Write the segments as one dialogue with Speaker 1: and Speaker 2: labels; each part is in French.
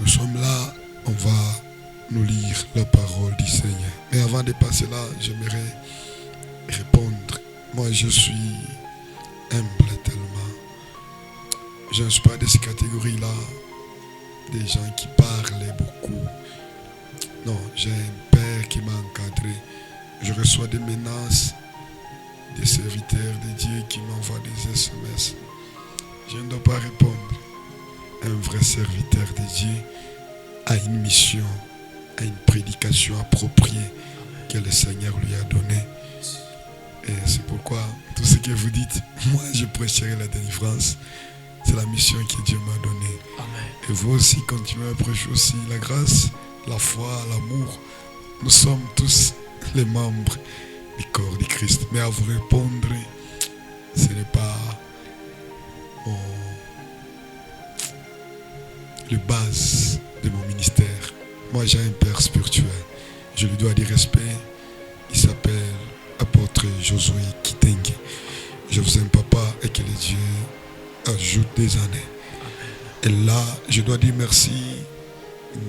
Speaker 1: Nous sommes là, on va nous lire la parole du Seigneur. Mais avant de passer là, j'aimerais répondre. Moi, je suis humble tellement. Je ne suis pas de ces catégories-là, des gens qui parlent beaucoup. Non, j'ai un père qui m'a encadré. Je reçois des menaces des serviteurs de Dieu qui m'envoient des SMS. Je ne dois pas répondre. Un vrai serviteur de Dieu a une mission, a une prédication appropriée que le Seigneur lui a donnée. Et c'est pourquoi tout ce que vous dites, moi je prêcherai la délivrance. C'est la mission que Dieu m'a donnée.
Speaker 2: Amen.
Speaker 1: Et vous aussi, continuez à prêcher aussi la grâce, la foi, l'amour. Nous sommes tous les membres du corps du Christ. Mais à vous répondre, ce n'est pas le base de mon ministère. Moi, j'ai un père spirituel. Je lui dois du respect. Il s'appelle apôtre Josué Kitenge. Je vous aime, papa, et que les dieux ajoute des années. Et là, je dois dire merci,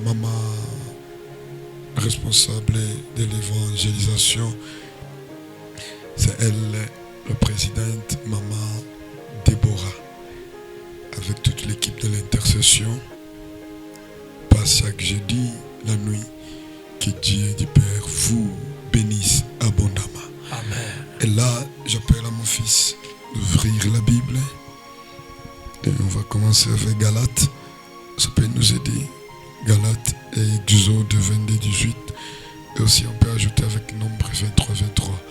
Speaker 1: maman responsable de l'évangélisation. C'est elle, la présidente, maman Déborah, avec toute l'équipe de l'intercession. Passe chaque jeudi, la nuit, que Dieu du Père vous bénisse abondamment.
Speaker 2: Amen.
Speaker 1: Et là, j'appelle à mon fils d'ouvrir la Bible. Et on va commencer avec Galates. Ça peut nous aider. Galates et Exode 22, 18. Et aussi on peut ajouter avec Nombre 23, 23.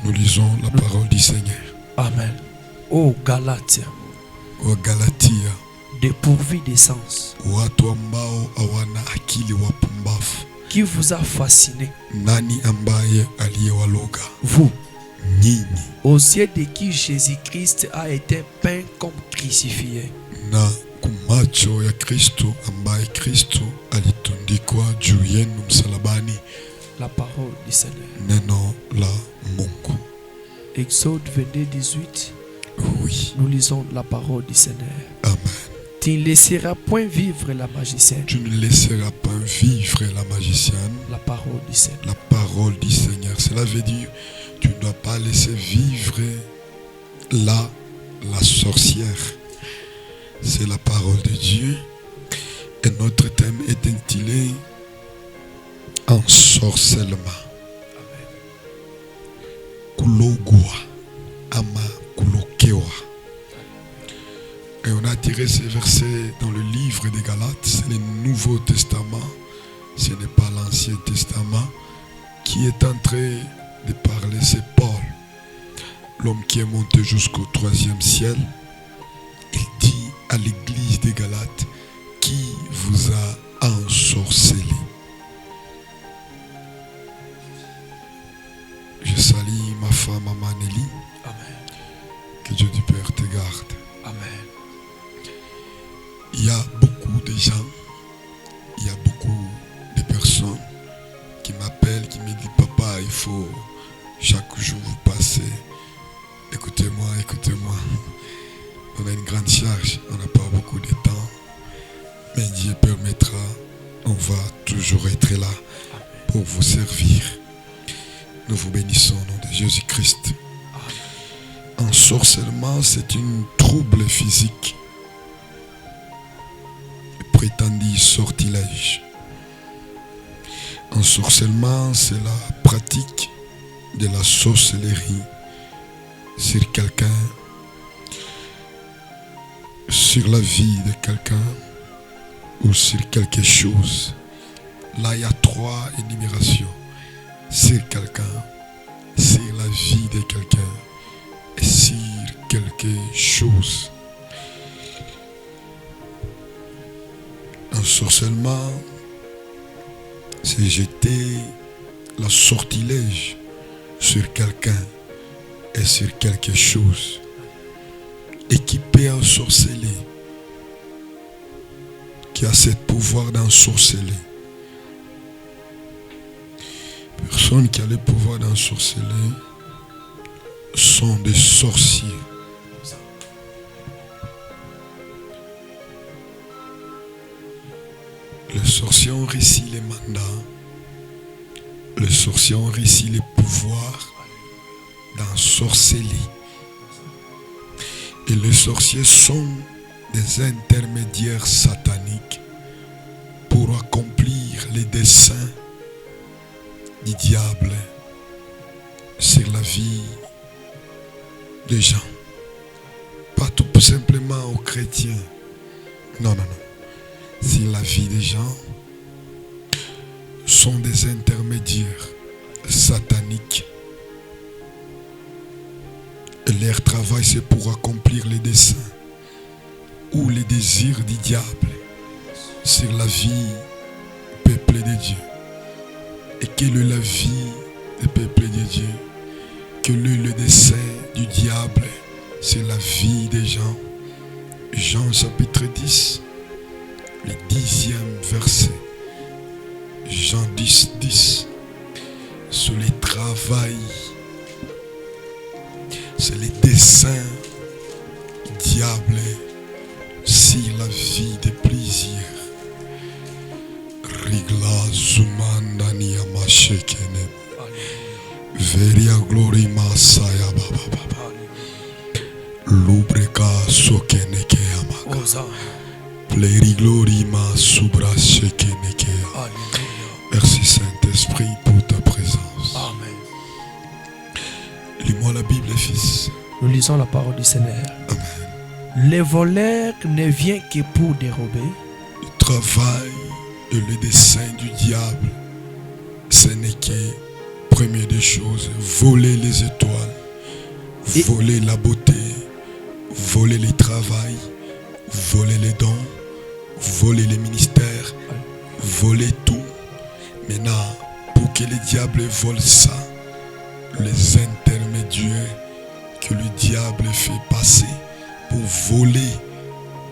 Speaker 1: Nous lisons la parole du Seigneur.
Speaker 2: Amen. Ô Galates,
Speaker 1: Wa Galatia,
Speaker 2: dépourvu d'essence,
Speaker 1: watu ambao hawana akili wapumbavu.
Speaker 2: qui vous a fasciné,
Speaker 1: Nani ambaye aliyewaloga?
Speaker 2: vous,
Speaker 1: Nyinyi.
Speaker 2: aux yeux de qui Jésus-Christ a été peint comme crucifié.
Speaker 1: Na kumacho ya Kristo ambaye Kristo alitundikwa juu yenu msalabani.
Speaker 2: La parole du Seigneur.
Speaker 1: Neno la Mungu.
Speaker 2: Exode 22, 18.
Speaker 1: Oui.
Speaker 2: Nous lisons la parole du Seigneur.
Speaker 1: Amen.
Speaker 2: Tu ne laisseras point vivre la magicienne.
Speaker 1: Tu ne laisseras pas vivre la magicienne.
Speaker 2: La parole du Seigneur.
Speaker 1: La parole du Seigneur. Cela veut dire tu ne dois pas laisser vivre la sorcière. C'est la parole de Dieu. Et notre thème est intitulé Ensorcellement. Kulogwa ama kulokewa. Et on a tiré ces versets dans le livre des Galates. C'est le Nouveau Testament. Ce n'est pas l'Ancien Testament qui est en train de parler. C'est Paul, l'homme qui est monté jusqu'au 3e ciel. Il dit à l'église des Galates: qui vous a ensorcelé? Je salue ma femme, Maman Nelly.
Speaker 2: Amen.
Speaker 1: Que Dieu du Père te garde.
Speaker 2: Amen.
Speaker 1: Il y a beaucoup de gens, il y a beaucoup de personnes qui m'appellent, qui me disent: papa, il faut chaque jour vous passer. Écoutez-moi, écoutez-moi. On a une grande charge, on n'a pas beaucoup de temps. Mais Dieu permettra, on va toujours être là pour vous servir. Nous vous bénissons au nom de Jésus-Christ. Ensorcellement, c'est une trouble physique. Prétendu sortilège. Ensorcellement, c'est la pratique de la sorcellerie sur quelqu'un, sur la vie de quelqu'un ou sur quelque chose. Là, il y a 3 énumérations. Sur quelqu'un, sur la vie de quelqu'un et sur quelque chose. Ensorcellement, c'est jeter la sortilège sur quelqu'un et sur quelque chose. Et qui peut ensorceler, qui a ce pouvoir d'ensorceler. Personnes qui ont le pouvoir d'ensorceler sont des sorciers. Les sorciers ont réussi les mandats. Les sorciers ont réussi les pouvoirs d'ensorceler. Et les sorciers sont des intermédiaires sataniques pour accomplir les desseins du diable sur la vie des gens. Pas tout simplement aux chrétiens. Non. Sur la vie des gens sont des intermédiaires sataniques. Et leur travail, c'est pour accomplir les desseins ou les désirs du diable sur la vie peuplée de Dieu. Et quelle est la vie des peuplés de Dieu? Quel est le dessein du diable sur la vie des gens? Jean chapitre 10, le 10e verset. Jean 10, 10. Sur le travail, c'est les desseins du diable sur la vie des plaisirs. Rigla zumandani yamashekene. Veria glory masaya baba baba. Lubreka sokeneke yamaka. Pleri glory ma subra shekeneke. Merci Saint-Esprit pour ta présence.
Speaker 2: Amen.
Speaker 1: Lis-moi la Bible, fils.
Speaker 2: Nous lisons la parole du Seigneur.
Speaker 1: Amen.
Speaker 2: Le voleur ne vient que pour dérober.
Speaker 1: Le travail et le dessein du diable, ce n'est que, première des choses, voler les étoiles, voler la beauté, voler le travail, voler les dons, voler les ministères, voler tout. Maintenant, pour que le diable vole ça, les intermédiaires que le diable fait passer pour voler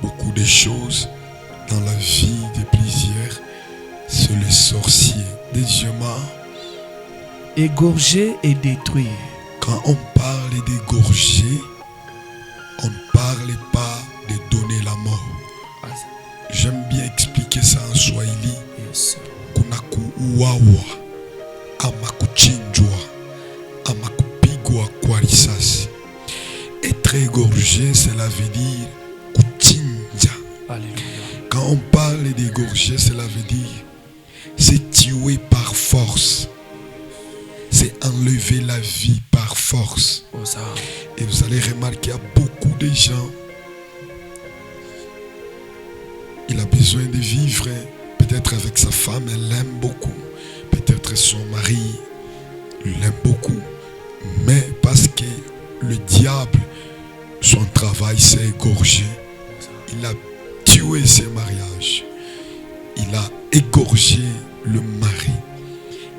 Speaker 1: beaucoup de choses dans la vie des plaisirs, c'est les sorciers. Deuxièmement,
Speaker 2: égorger et détruire.
Speaker 1: quand on parle d'égorger, on ne parle pas de donner la mort. J'aime bien expliquer ça en Swahili.
Speaker 2: Yes.
Speaker 1: Kunaku uwawa, amakuchinjwa, amakupigwa kwa risasi. Être égorgé, cela veut dire kuchinja.
Speaker 2: Alléluia.
Speaker 1: Quand on parle d'égorger, cela veut dire c'est tuer par force. C'est enlever la vie par force. Et vous allez remarquer qu'il y a beaucoup de gens. Il a besoin de vivre. Peut-être avec sa femme, elle l'aime beaucoup. Peut-être son mari l'aime beaucoup. Mais parce que le diable, son travail s'est égorgé. Il a tué ses mariages. Il a égorgé le mari.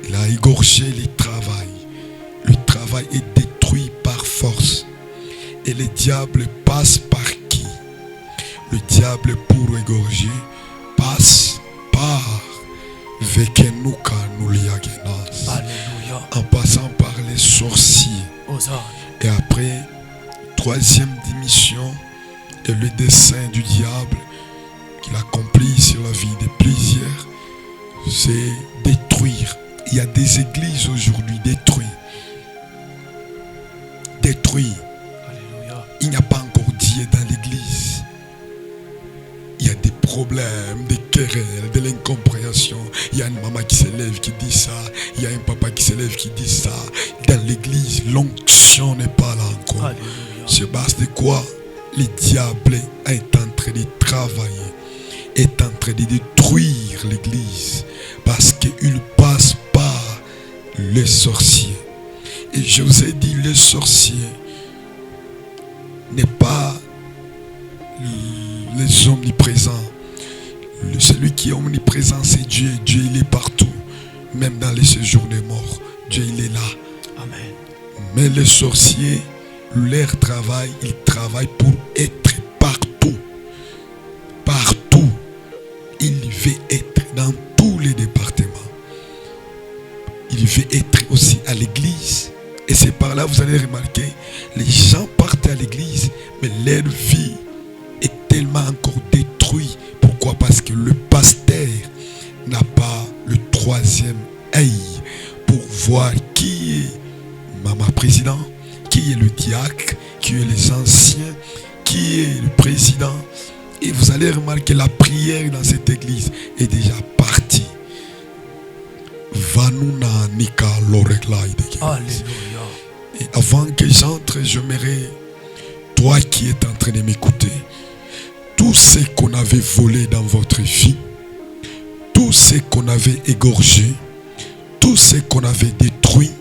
Speaker 1: Il a égorgé le travail. Le travail est détruit par force. Et le diable passe par qui? Le diable, pour égorger, passe par Vekenuka Nuliagenas.
Speaker 2: Alléluia.
Speaker 1: En passant par les sorciers. Et après, troisième dimension est le dessein du diable qu'il accomplit sur la vie des plaisirs, c'est détruire. Il y a des églises aujourd'hui détruites.
Speaker 2: Alléluia.
Speaker 1: Il n'y a pas encore Dieu dans l'église. Il y a des problèmes, des querelles, de l'incompréhension. Il y a une maman qui s'élève qui dit ça. Il y a un papa qui s'élève qui dit ça. Dans l'église, l'onction n'est pas là encore.
Speaker 2: Alléluia.
Speaker 1: C'est base de quoi le diable est en train de travailler, est en train de détruire l'église parce qu'il passe par les sorciers. Et je vous ai dit, le sorcier n'est pas les omniprésents. Celui qui est omniprésent, c'est Dieu. Dieu, il est partout. Même dans les séjours des morts, Dieu, il est là.
Speaker 2: Amen.
Speaker 1: Mais les sorciers, leur travail, ils travaillent pour être partout. Partout. Il veut être dans tous les départements. Il veut être aussi à l'église. Et c'est par là, vous allez remarquer, les gens partent à l'église, mais leur vie est tellement encore détruite. Pourquoi? Parce que le pasteur n'a pas le troisième œil pour voir qui est Maman Président, qui est le diacre, qui est les anciens, qui est le président. Et vous allez remarquer la prière dans cette église est déjà partie. Vanuna Nika Loreklaï.
Speaker 2: Alléluia.
Speaker 1: Et avant que j'entre, j'aimerais, toi qui es en train de m'écouter, tout ce qu'on avait volé dans votre vie, tout ce qu'on avait égorgé, tout ce qu'on avait détruit,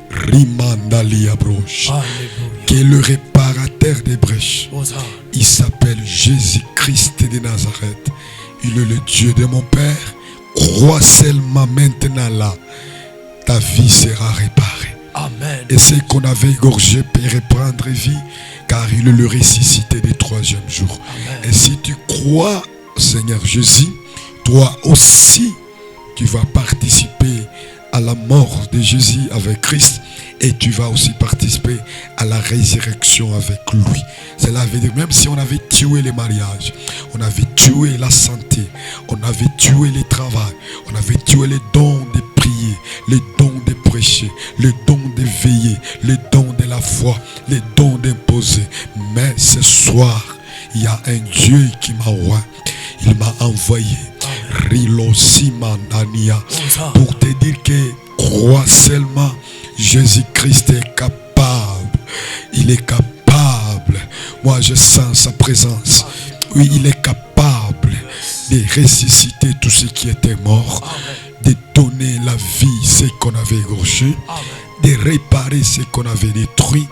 Speaker 1: Rimandali Abroche, qui est le réparateur des brèches. Il s'appelle Jésus-Christ de Nazareth. Il est le Dieu de mon Père. Crois seulement maintenant là, ta vie sera réparée.
Speaker 2: Amen.
Speaker 1: Et ce qu'on avait égorgé peut reprendre vie, car il est le ressuscité du troisième jour.
Speaker 2: Amen.
Speaker 1: Et si tu crois, Seigneur Jésus, toi aussi, tu vas participer à la mort de Jésus avec Christ, et tu vas aussi participer à la résurrection avec lui. Cela veut dire, même si on avait tué les mariages, on avait tué la santé, on avait tué le travail, on avait tué les dons de prier, les dons de prêcher, les dons de veiller, les dons de la foi, les dons d'imposer. Mais ce soir, il y a un Dieu qui m'a oint. Il m'a envoyé Rilo Simandania pour te dire que crois seulement, Jésus-Christ est capable. Il est capable. Moi je sens sa présence. Oui, il est capable de ressusciter tout ce qui était mort, de donner la vie ce qu'on avait égorgé, de réparer ce qu'on avait détruit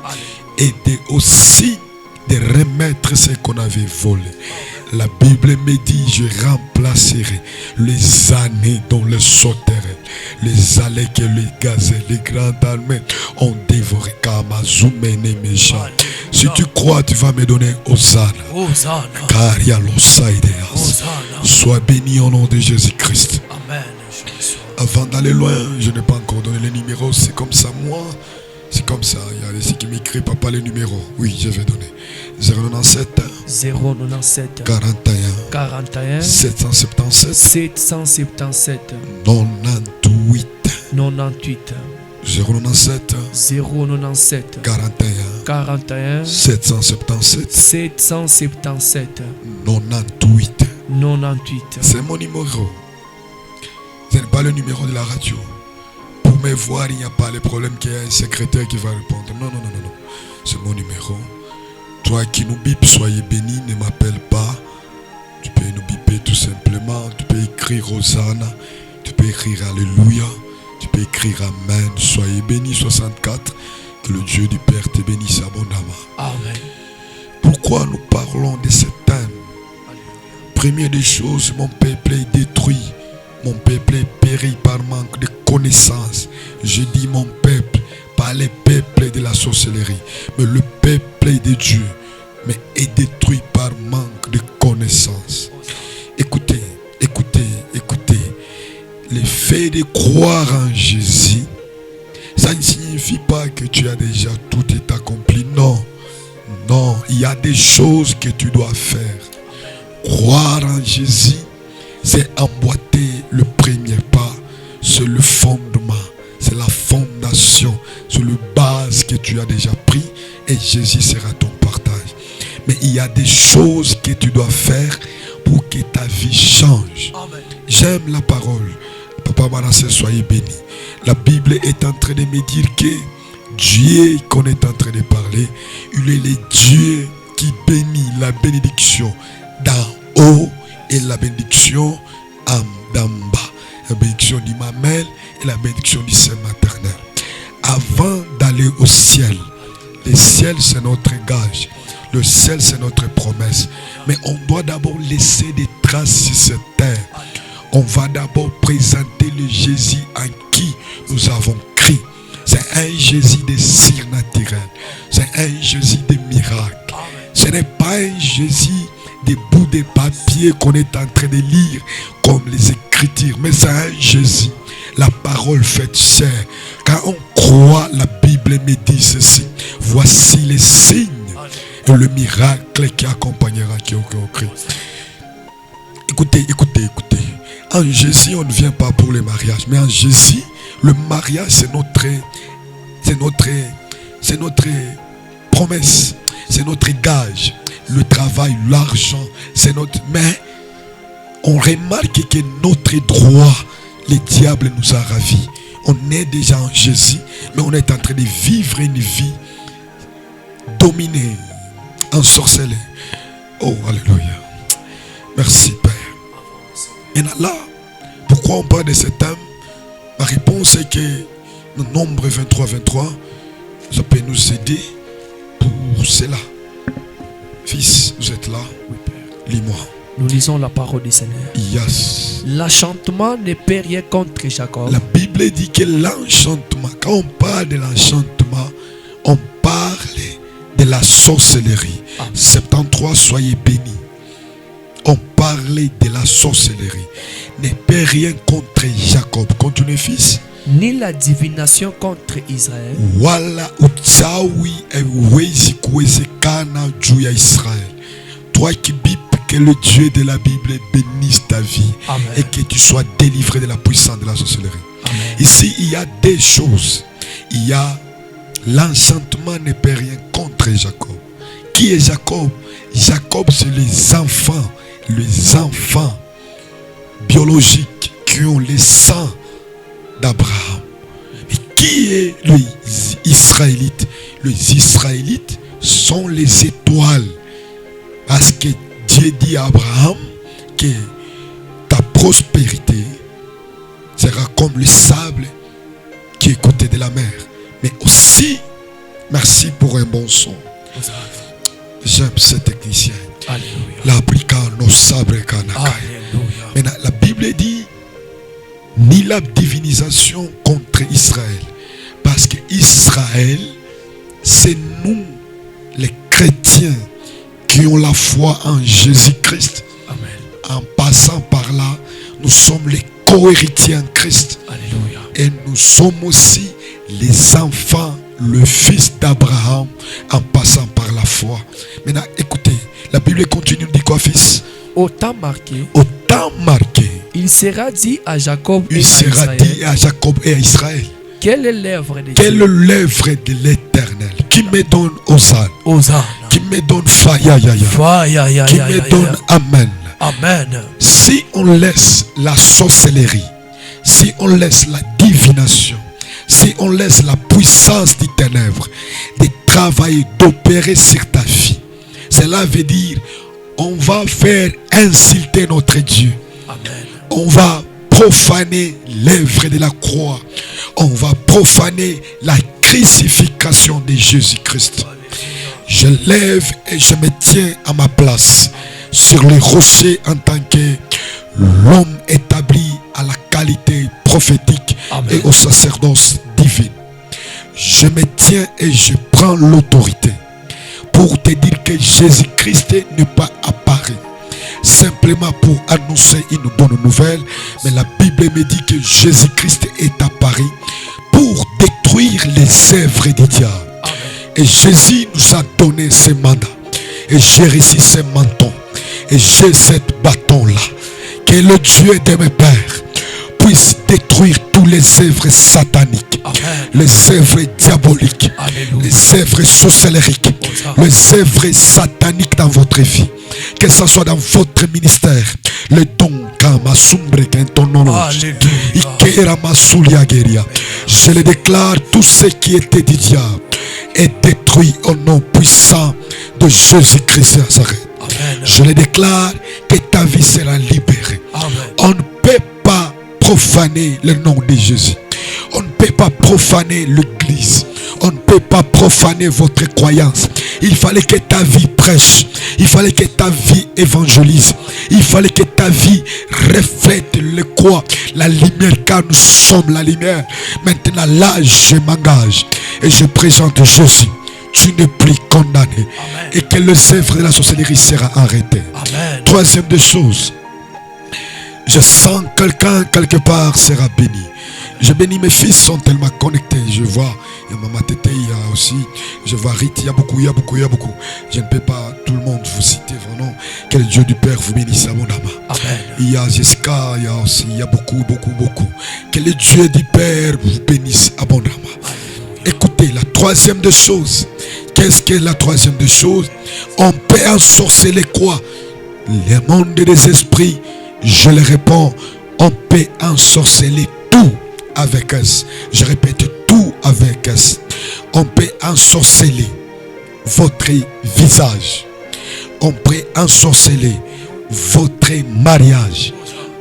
Speaker 1: et de aussi de remettre ce qu'on avait volé. La Bible me dit, je remplacerai les années dont le sauterelles, les allées que les gazelles, les grandes armées ont dévoré. Kamazumene méchant. Si tu crois, tu vas me donner Hosanna. Car il y a l'Osaideas. Sois béni au nom de Jésus-Christ.
Speaker 2: Amen.
Speaker 1: Avant d'aller loin, je n'ai pas encore donné les numéros. C'est comme ça, moi. C'est comme ça. Il y a des ceux qui m'écrivent, papa, les numéros. Oui, je vais donner. 097 41 777 98 097 41 777 98. C'est mon numéro. Ce n'est pas le numéro de la radio. Pour me voir, il n'y a pas le problème qu'il y a un secrétaire qui va répondre. Non. C'est mon numéro. Toi qui nous bipes, soyez bénis, ne m'appelle pas. Tu peux nous biper tout simplement. Tu peux écrire Hosanna. Tu peux écrire Alléluia. Tu peux écrire Amen. Soyez bénis 64. Que le Dieu du Père te bénisse abondamment.
Speaker 2: Amen.
Speaker 1: Pourquoi nous parlons de ce thème? Première des choses, mon peuple est détruit. Mon peuple est péri par manque de connaissances. Je dis mon peuple, pas le peuple de la sorcellerie, mais le peuple de Dieu, mais est détruit par manque de connaissances. Écoutez. Le fait de croire en Jésus, ça ne signifie pas que tu as déjà tout est accompli. Non, il y a des choses que tu dois faire. Croire en Jésus, c'est emboîter le premier pas. C'est le fondement, c'est la fondation, c'est le base que tu as déjà pris et Jésus sera ton partage. Mais il y a des choses que tu dois faire pour que ta vie change. Amen. J'aime la parole. Papa Manasseh, soyez béni. La Bible est en train de me dire que Dieu qu'on est en train de parler, il est le Dieu qui bénit la bénédiction d'en haut et la bénédiction d'en bas. La bénédiction d'Immanuel et la bénédiction du Saint maternel. Avant d'aller au ciel, le ciel c'est notre gage. Le ciel c'est notre promesse. Mais on doit d'abord laisser des traces sur cette terre. On va d'abord présenter le Jésus en qui nous avons cru. C'est un Jésus de surnaturel. C'est un Jésus de miracle. Ce n'est pas un Jésus des bouts de papier qu'on est en train de lire comme les Écritures. Mais c'est un Jésus. La parole faite chair. Quand on croit, la Bible me dit ceci. Voici les signes et le miracle qui accompagnera qui au Christ. Écoutez. En Jésus, on ne vient pas pour le mariage. Mais en Jésus, le mariage, c'est notre promesse. C'est notre gage. Le travail, l'argent, c'est notre... Mais on remarque que notre droit, le diable nous a ravis. On est déjà en Jésus, mais on est en train de vivre une vie dominée, ensorcelée. Oh, alléluia. Merci, Père. Et là, pourquoi on parle de cet thème? Ma réponse est que le nombre 23, ça peut nous aider pour cela. Fils, vous êtes là?
Speaker 2: Oui, Père.
Speaker 1: Lis-moi.
Speaker 2: Nous lisons la parole du Seigneur.
Speaker 1: Yes.
Speaker 2: L'enchantement ne peut rien contre Jacob.
Speaker 1: La Bible dit que l'enchantement, quand on parle de l'enchantement, on parle de la sorcellerie.
Speaker 2: Amen.
Speaker 1: 73, soyez bénis. On parlait de la sorcellerie. Ne peut rien contre Jacob. Continue, fils.
Speaker 2: Ni la divination contre Israël.
Speaker 1: Wala uchawi hauwezi kuwezekana juu ya Israël. Toi qui bipes, que le Dieu de la Bible bénisse ta vie.
Speaker 2: Amen.
Speaker 1: Et que tu sois délivré de la puissance de la sorcellerie.
Speaker 2: Amen.
Speaker 1: Ici, il y a des choses. Il y a l'enchantement ne peut rien contre Jacob. Qui est Jacob? Jacob, c'est les enfants biologiques qui ont le sang d'Abraham. Mais qui est les Israélites? Les Israélites sont les étoiles. Parce que Dieu dit à Abraham que ta prospérité sera comme le sable qui est côté de la mer. Mais aussi, merci pour un bon son. J'aime ce technicien.
Speaker 2: Alléluia.
Speaker 1: L'abricano sabre kanaka.
Speaker 2: Alléluia.
Speaker 1: Maintenant, la Bible dit ni la divinisation contre Israël. Parce que Israël, c'est nous, les chrétiens, qui ont la foi en Jésus-Christ.
Speaker 2: Amen.
Speaker 1: En passant par là, nous sommes les co-héritiers en Christ.
Speaker 2: Alléluia.
Speaker 1: Et nous sommes aussi les enfants, le fils d'Abraham, en passant par la foi. Maintenant, écoutez, la Bible continue, dit quoi, fils?
Speaker 2: Au temps marqué,
Speaker 1: Au temps marqué,
Speaker 2: il sera dit à Jacob et
Speaker 1: il
Speaker 2: à
Speaker 1: sera
Speaker 2: Israël,
Speaker 1: dit à Jacob et à Israël,
Speaker 2: quelle est l'œuvre de
Speaker 1: quelle est
Speaker 2: Dieu?
Speaker 1: l'œuvre de l'Éternel qui me donne Hosanna,
Speaker 2: Hosanna.
Speaker 1: qui me donne Faya, qui me donne Amen.
Speaker 2: Amen.
Speaker 1: Si on laisse la sorcellerie, si on laisse la divination, si on laisse la puissance des ténèbres de travailler, d'opérer sur ta vie, cela veut dire on va faire insulter notre Dieu.
Speaker 2: Amen.
Speaker 1: On va profaner l'œuvre de la croix. On va profaner la crucifixion de Jésus-Christ. Je lève et je me tiens à ma place sur le rocher en tant que l'homme établi à la qualité prophétique.
Speaker 2: Amen.
Speaker 1: Et au sacerdoce divin. Je me tiens et je prends l'autorité pour te dire que Jésus-Christ n'est pas apparu simplement pour annoncer une bonne nouvelle, mais la Bible me dit que Jésus-Christ est apparu pour détruire les œuvres du diable.
Speaker 2: Amen.
Speaker 1: Et Jésus nous a donné ce mandat. Et j'ai reçu ce menton. Et j'ai cette bâton-là. Que le Dieu de mes pères puisse détruire tous les œuvres sataniques.
Speaker 2: Amen.
Speaker 1: Les œuvres diaboliques.
Speaker 2: Alléluia.
Speaker 1: Les œuvres sorcellériques. Les œuvres sataniques dans votre vie. Que ce soit dans votre ministère. Le don je le déclare, tout ce qui était du diable est détruit au nom puissant de Jésus-Christ de Nazareth. Je le déclare que ta vie sera libérée.
Speaker 2: Amen.
Speaker 1: On ne peut pas profaner le nom de Jésus. On ne peut pas profaner l'église. On ne peut pas profaner votre croyance. Il fallait que ta vie prêche. Il fallait que ta vie évangélise. Il fallait que ta vie reflète le quoi? La lumière, car nous sommes la lumière. Maintenant là, je m'engage et je présente Jésus. Tu n'es plus condamné.
Speaker 2: Amen.
Speaker 1: Et que le œuvre de la sorcellerie sera arrêté.
Speaker 2: Amen.
Speaker 1: Troisième des choses, je sens quelqu'un quelque part sera béni. Je bénis, mes fils sont tellement connectés. Je vois, Il y a Maman Tété, il y a aussi, je vois Rite, il y a beaucoup. Je ne peux pas tout le monde vous citer vraiment. Que le Dieu du Père vous bénisse abondamment.
Speaker 2: Amen.
Speaker 1: Il y a Jessica, il y a beaucoup. Que le Dieu du Père vous bénisse abondamment. Écoutez, la troisième des choses. Qu'est-ce que la troisième des choses? On peut ensorceler quoi? Les mondes des esprits. Je le réponds, on peut ensorceler tout avec S. Je répète, tout avec S. On peut ensorceler votre visage. On peut ensorceler votre mariage.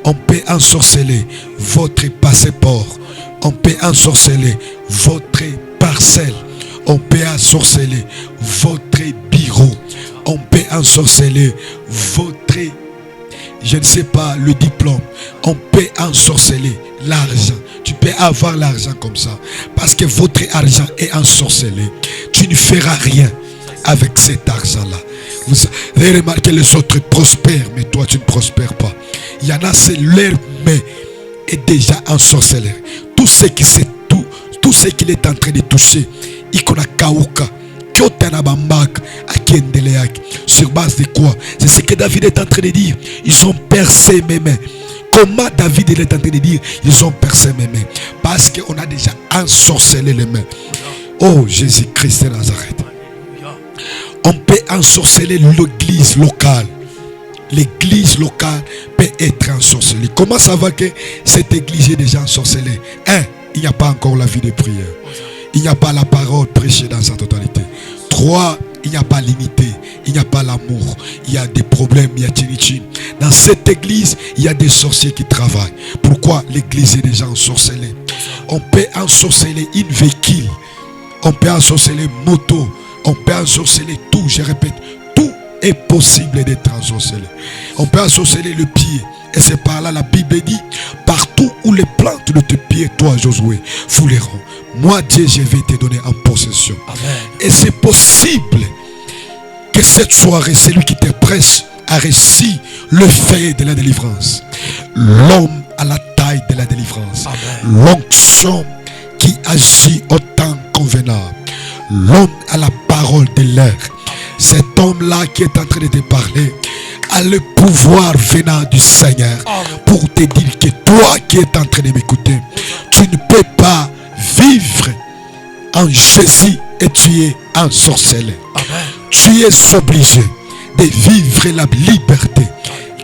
Speaker 1: On peut ensorceler votre passeport. On peut ensorceler votre parcelle. On peut ensorceler votre bureau. On peut ensorceler votre, je ne sais pas, le diplôme. On peut ensorceler l'argent. Tu peux avoir l'argent comme ça. Parce que votre argent est ensorcelé. Tu ne feras rien avec cet argent-là. Vous avez remarqué, les autres prospèrent, mais toi tu ne prospères pas. Il y en a, c'est leur main est déjà ensorcelé. Tout ce qu'il est en train de toucher, ikona kauka. Sur base de quoi? C'est ce que David est en train de dire. Ils ont percé mes mains. Comment David est en train de dire? Ils ont percé mes mains. Parce qu'on a déjà ensorcelé les mains. Oh Jésus-Christ de Nazareth. On peut ensorceler l'église locale. L'église locale peut être ensorcelée. Comment ça va que cette église est déjà ensorcelée? Il n'y a pas encore la vie de prière. Il n'y a pas la parole prêchée dans sa totalité. 3, il n'y a pas l'unité. Il n'y a pas l'amour. Il y a des problèmes, il y a tchinichine. Dans cette église, il y a des sorciers qui travaillent. Pourquoi l'église est déjà ensorcelée? On peut ensorceler une véhicule. On peut ensorceler moto. On peut ensorceler tout. Je répète, tout est possible d'être ensorcelé. On peut ensorceler le pied. Et c'est par là la Bible dit, partout où les plantes de tes pieds, toi Josué, fouleront. Moi Dieu, je vais te donner en possession. Amen. Et c'est possible que cette soirée, celui qui te presse a reçu le fait de la délivrance. L'homme à la taille de la délivrance. L'onction qui agit au temps convenable. L'homme à la parole de l'air. Cet homme-là qui est en train de te parler a le pouvoir venant du Seigneur pour te dire que toi qui es en train de m'écouter, tu ne peux pas vivre en Jésus et tu es ensorcelé. Tu es obligé de vivre la liberté.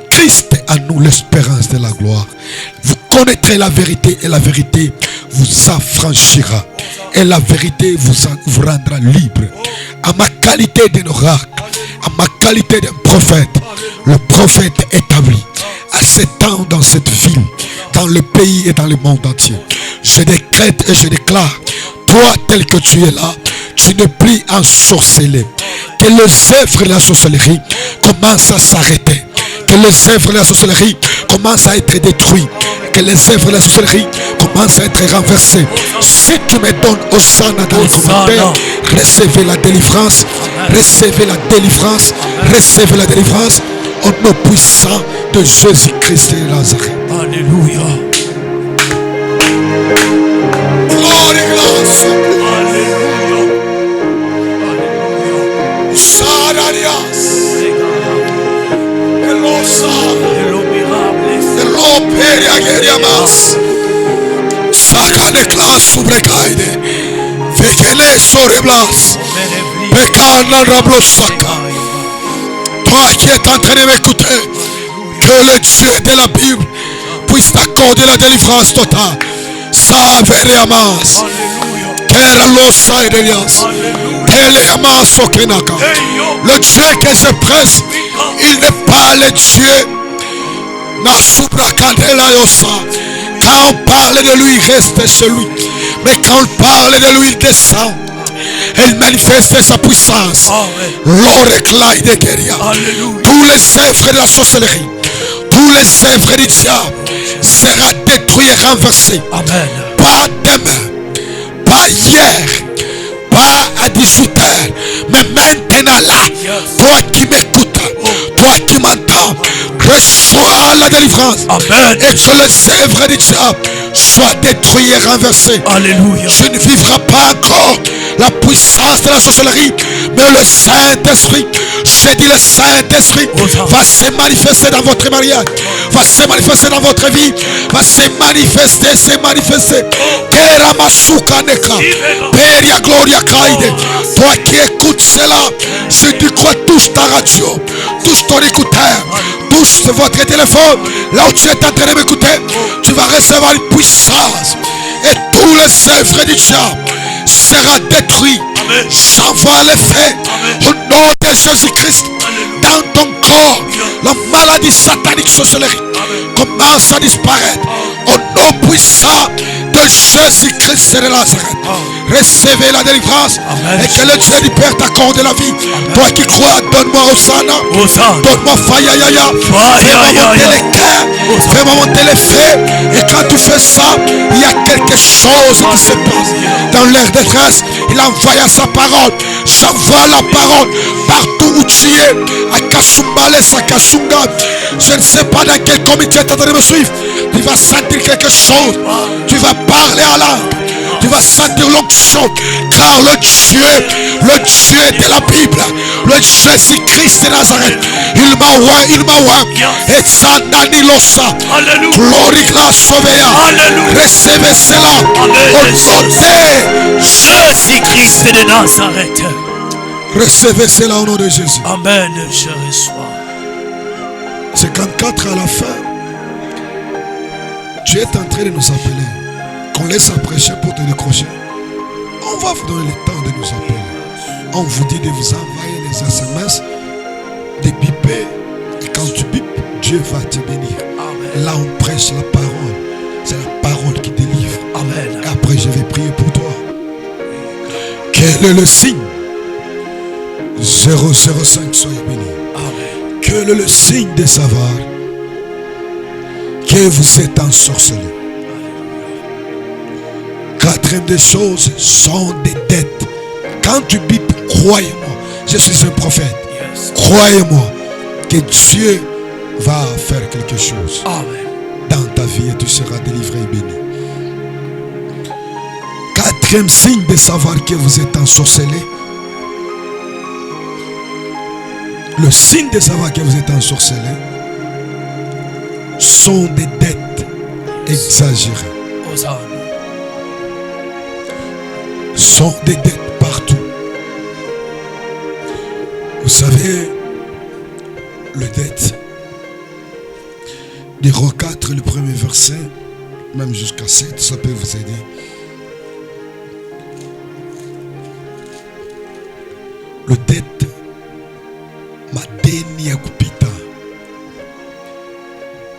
Speaker 1: Christ à nous l'espérance de la gloire. Vous connaîtrez la vérité et la vérité vous affranchira. Et la vérité vous rendra libre. À ma qualité d'un oracle, à ma qualité d'un prophète, le prophète établi à 7 ans dans cette ville, dans le pays et dans le monde entier. Je décrète et je déclare, toi tel que tu es là, tu n'es plus ensorcelé. Que les œuvres de la sorcellerie commencent à s'arrêter. Que les œuvres de la sorcellerie commencent à être détruites. Que les œuvres de la sorcellerie commencent à être renversées. Si tu me donnes Hosanna dans les commentaires, recevez la délivrance. Recevez la délivrance. Recevez la délivrance. Au nom puissant de Jésus-Christ de Nazareth.
Speaker 2: Alléluia.
Speaker 1: Gloire et grâce.
Speaker 2: Alléluia.
Speaker 1: Sararias.
Speaker 2: Hello mirables.
Speaker 1: Hello periageriamas. Sakane klas subrekaide. Vekele soreblas. Pekana rablosaka. Toi qui es en train de m'écouter, que le Dieu de la Bible puisse t'accorder la délivrance totale. Saveriamas. Teralosa edelias. Teleamas okenaka. Le Dieu que je presse, il n'est pas le Dieu. Quand on parle de lui, il reste chez lui. Mais quand on parle de lui, il descend. Elle manifeste sa puissance. L'oréclaï de guérilla. Tous les œuvres de la sorcellerie, tous les œuvres du diable seront détruits et renversés. Amen. Pas demain, pas hier, pas à 18h, mais maintenant là, toi qui m'écoutes, toi qui m'entends, reçois la délivrance. Amen. Et sur les œuvres du diable, soit détruit et renversé.
Speaker 2: Alléluia.
Speaker 1: Tu ne vivras pas encore la puissance de la sorcellerie, mais le Saint-Esprit, j'ai dit le Saint-Esprit va se manifester dans votre mariage, va se manifester dans votre vie, va se manifester. Peria Gloria Kaide. Toi qui écoutes cela, si tu crois, touche ta radio, touche ton écouteur, touche votre téléphone, là où tu es en train de m'écouter, tu vas recevoir une puissance. Et tous les œuvres du diable sera détruit. J'envoie les faits au nom de Jésus-Christ dans ton corps. La maladie satanique sorcellerie commence à disparaître au nom puissant de Jésus-Christ de Nazareth. Recevez la délivrance. Amen. Et que le Dieu du Père t'accorde la vie. Amen. Toi qui crois, donne-moi Hosanna, donne-moi Fayayaya. Fais-moi monter les cœurs, fais-moi monter les faits. Et quand tu fais ça, il y a quelque chose qui se passe. Dans leur détresse, il envoya sa parole. J'envoie la parole partout où tu es. À Kasumbale, Sakasunga. Je ne sais pas dans quel comité tu es en train de me suivre. Tu vas sentir quelque chose. Tu vas parler à l'âme. Tu vas sentir l'onction. Car le Dieu de la Bible, le Jésus-Christ de Nazareth, il m'a et ça Danilosa. Glory grâce sauvéa. Recevez cela au nom de
Speaker 2: Jésus-Christ de Nazareth.
Speaker 1: Recevez cela au nom de Jésus.
Speaker 2: Amen. Je reçois.
Speaker 1: 54 à la fin. Tu es en train de nous appeler. Qu'on laisse prêcher pour te décrocher. On va vous donner le temps de nous appeler. On vous dit de vous envoyer les SMS, de biper. Et quand tu bipes, Dieu va te bénir. Amen. Là, on prêche la parole. C'est la parole qui délivre. Amen. Et après, je vais prier pour toi. Quel est le signe? 005, soyez bénis. Amen. Quel est le signe de savoir que vous êtes ensorcelé? Quatrième des choses sont des dettes. Quand tu bipes, croyez-moi, je suis un prophète. Yes. Croyez-moi que Dieu va faire quelque chose. Amen. Dans ta vie et tu seras délivré et béni. Quatrième signe de savoir que vous êtes ensorcelé. Le signe de savoir que vous êtes ensorcelé sont des dettes exagérées. Hosanna. Sont des dettes partout. Vous savez, le dette, Numéro 4, le premier verset, même jusqu'à 7, ça peut vous aider. Le dette madeni ya kupita.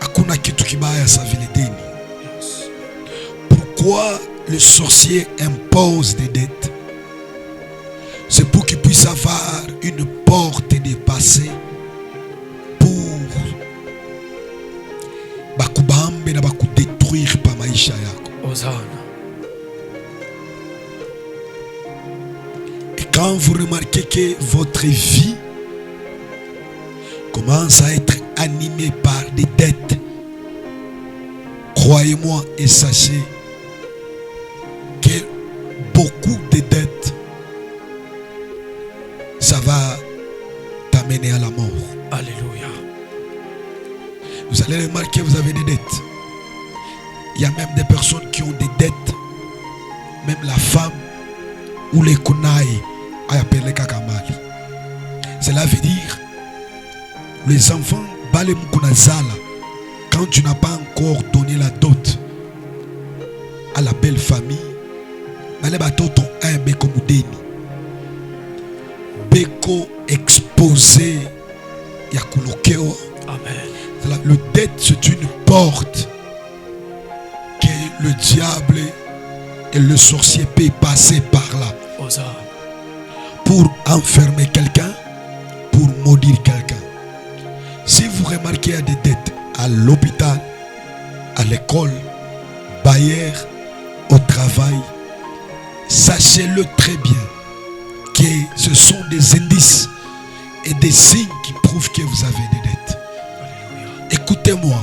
Speaker 1: Hakuna kitu kibaya sa vile deni. Pourquoi le sorcier impose des dettes? C'est pour qu'il puisse avoir une porte dépassée pour bakubambe na bakudétruire pa maisha yako.
Speaker 2: Hosanna.
Speaker 1: Et quand vous remarquez que votre vie commence à être animée par des dettes, croyez-moi et sachez que beaucoup de dettes, ça va t'amener à la mort.
Speaker 2: Alléluia.
Speaker 1: Vous allez remarquer que vous avez des dettes. Il y a même des personnes qui ont des dettes. Même la femme ou les kunaï a appelé kakamali. Cela veut dire les enfants balé mukunazala quand tu n'as pas encore donné la dot à la belle famille. Balé batoto un beko mudeni. Beko exposé yakulokewa. Amen. Le dette, c'est une porte que le diable et le sorcier peuvent passer par là.
Speaker 2: Hosanna.
Speaker 1: Pour enfermer quelqu'un, pour maudire quelqu'un. Si vous remarquez il y a des dettes à l'hôpital, à l'école, bailleur, au travail, sachez-le très bien que ce sont des indices et des signes qui prouvent que vous avez des dettes. Écoutez-moi,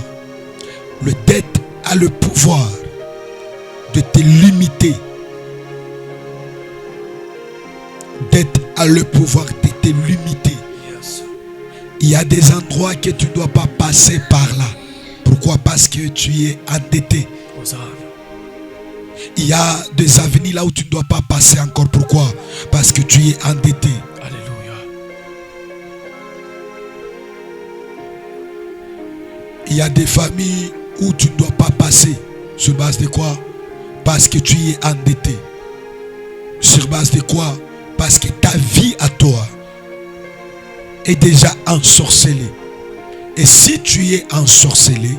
Speaker 1: le dette a le pouvoir de te limiter, d'être à le pouvoir de te limiter. Il y a des endroits que tu ne dois pas passer par là. Pourquoi? Parce que tu es endetté. Il y a des avenirs là où tu ne dois pas passer encore. Pourquoi? Parce que tu es endetté.
Speaker 2: Alléluia.
Speaker 1: Il y a des familles où tu ne dois pas passer. Sur base de quoi? Parce que tu es endetté. Sur base de quoi? Parce que ta vie à toi est déjà ensorcelée. Et si tu es ensorcelé,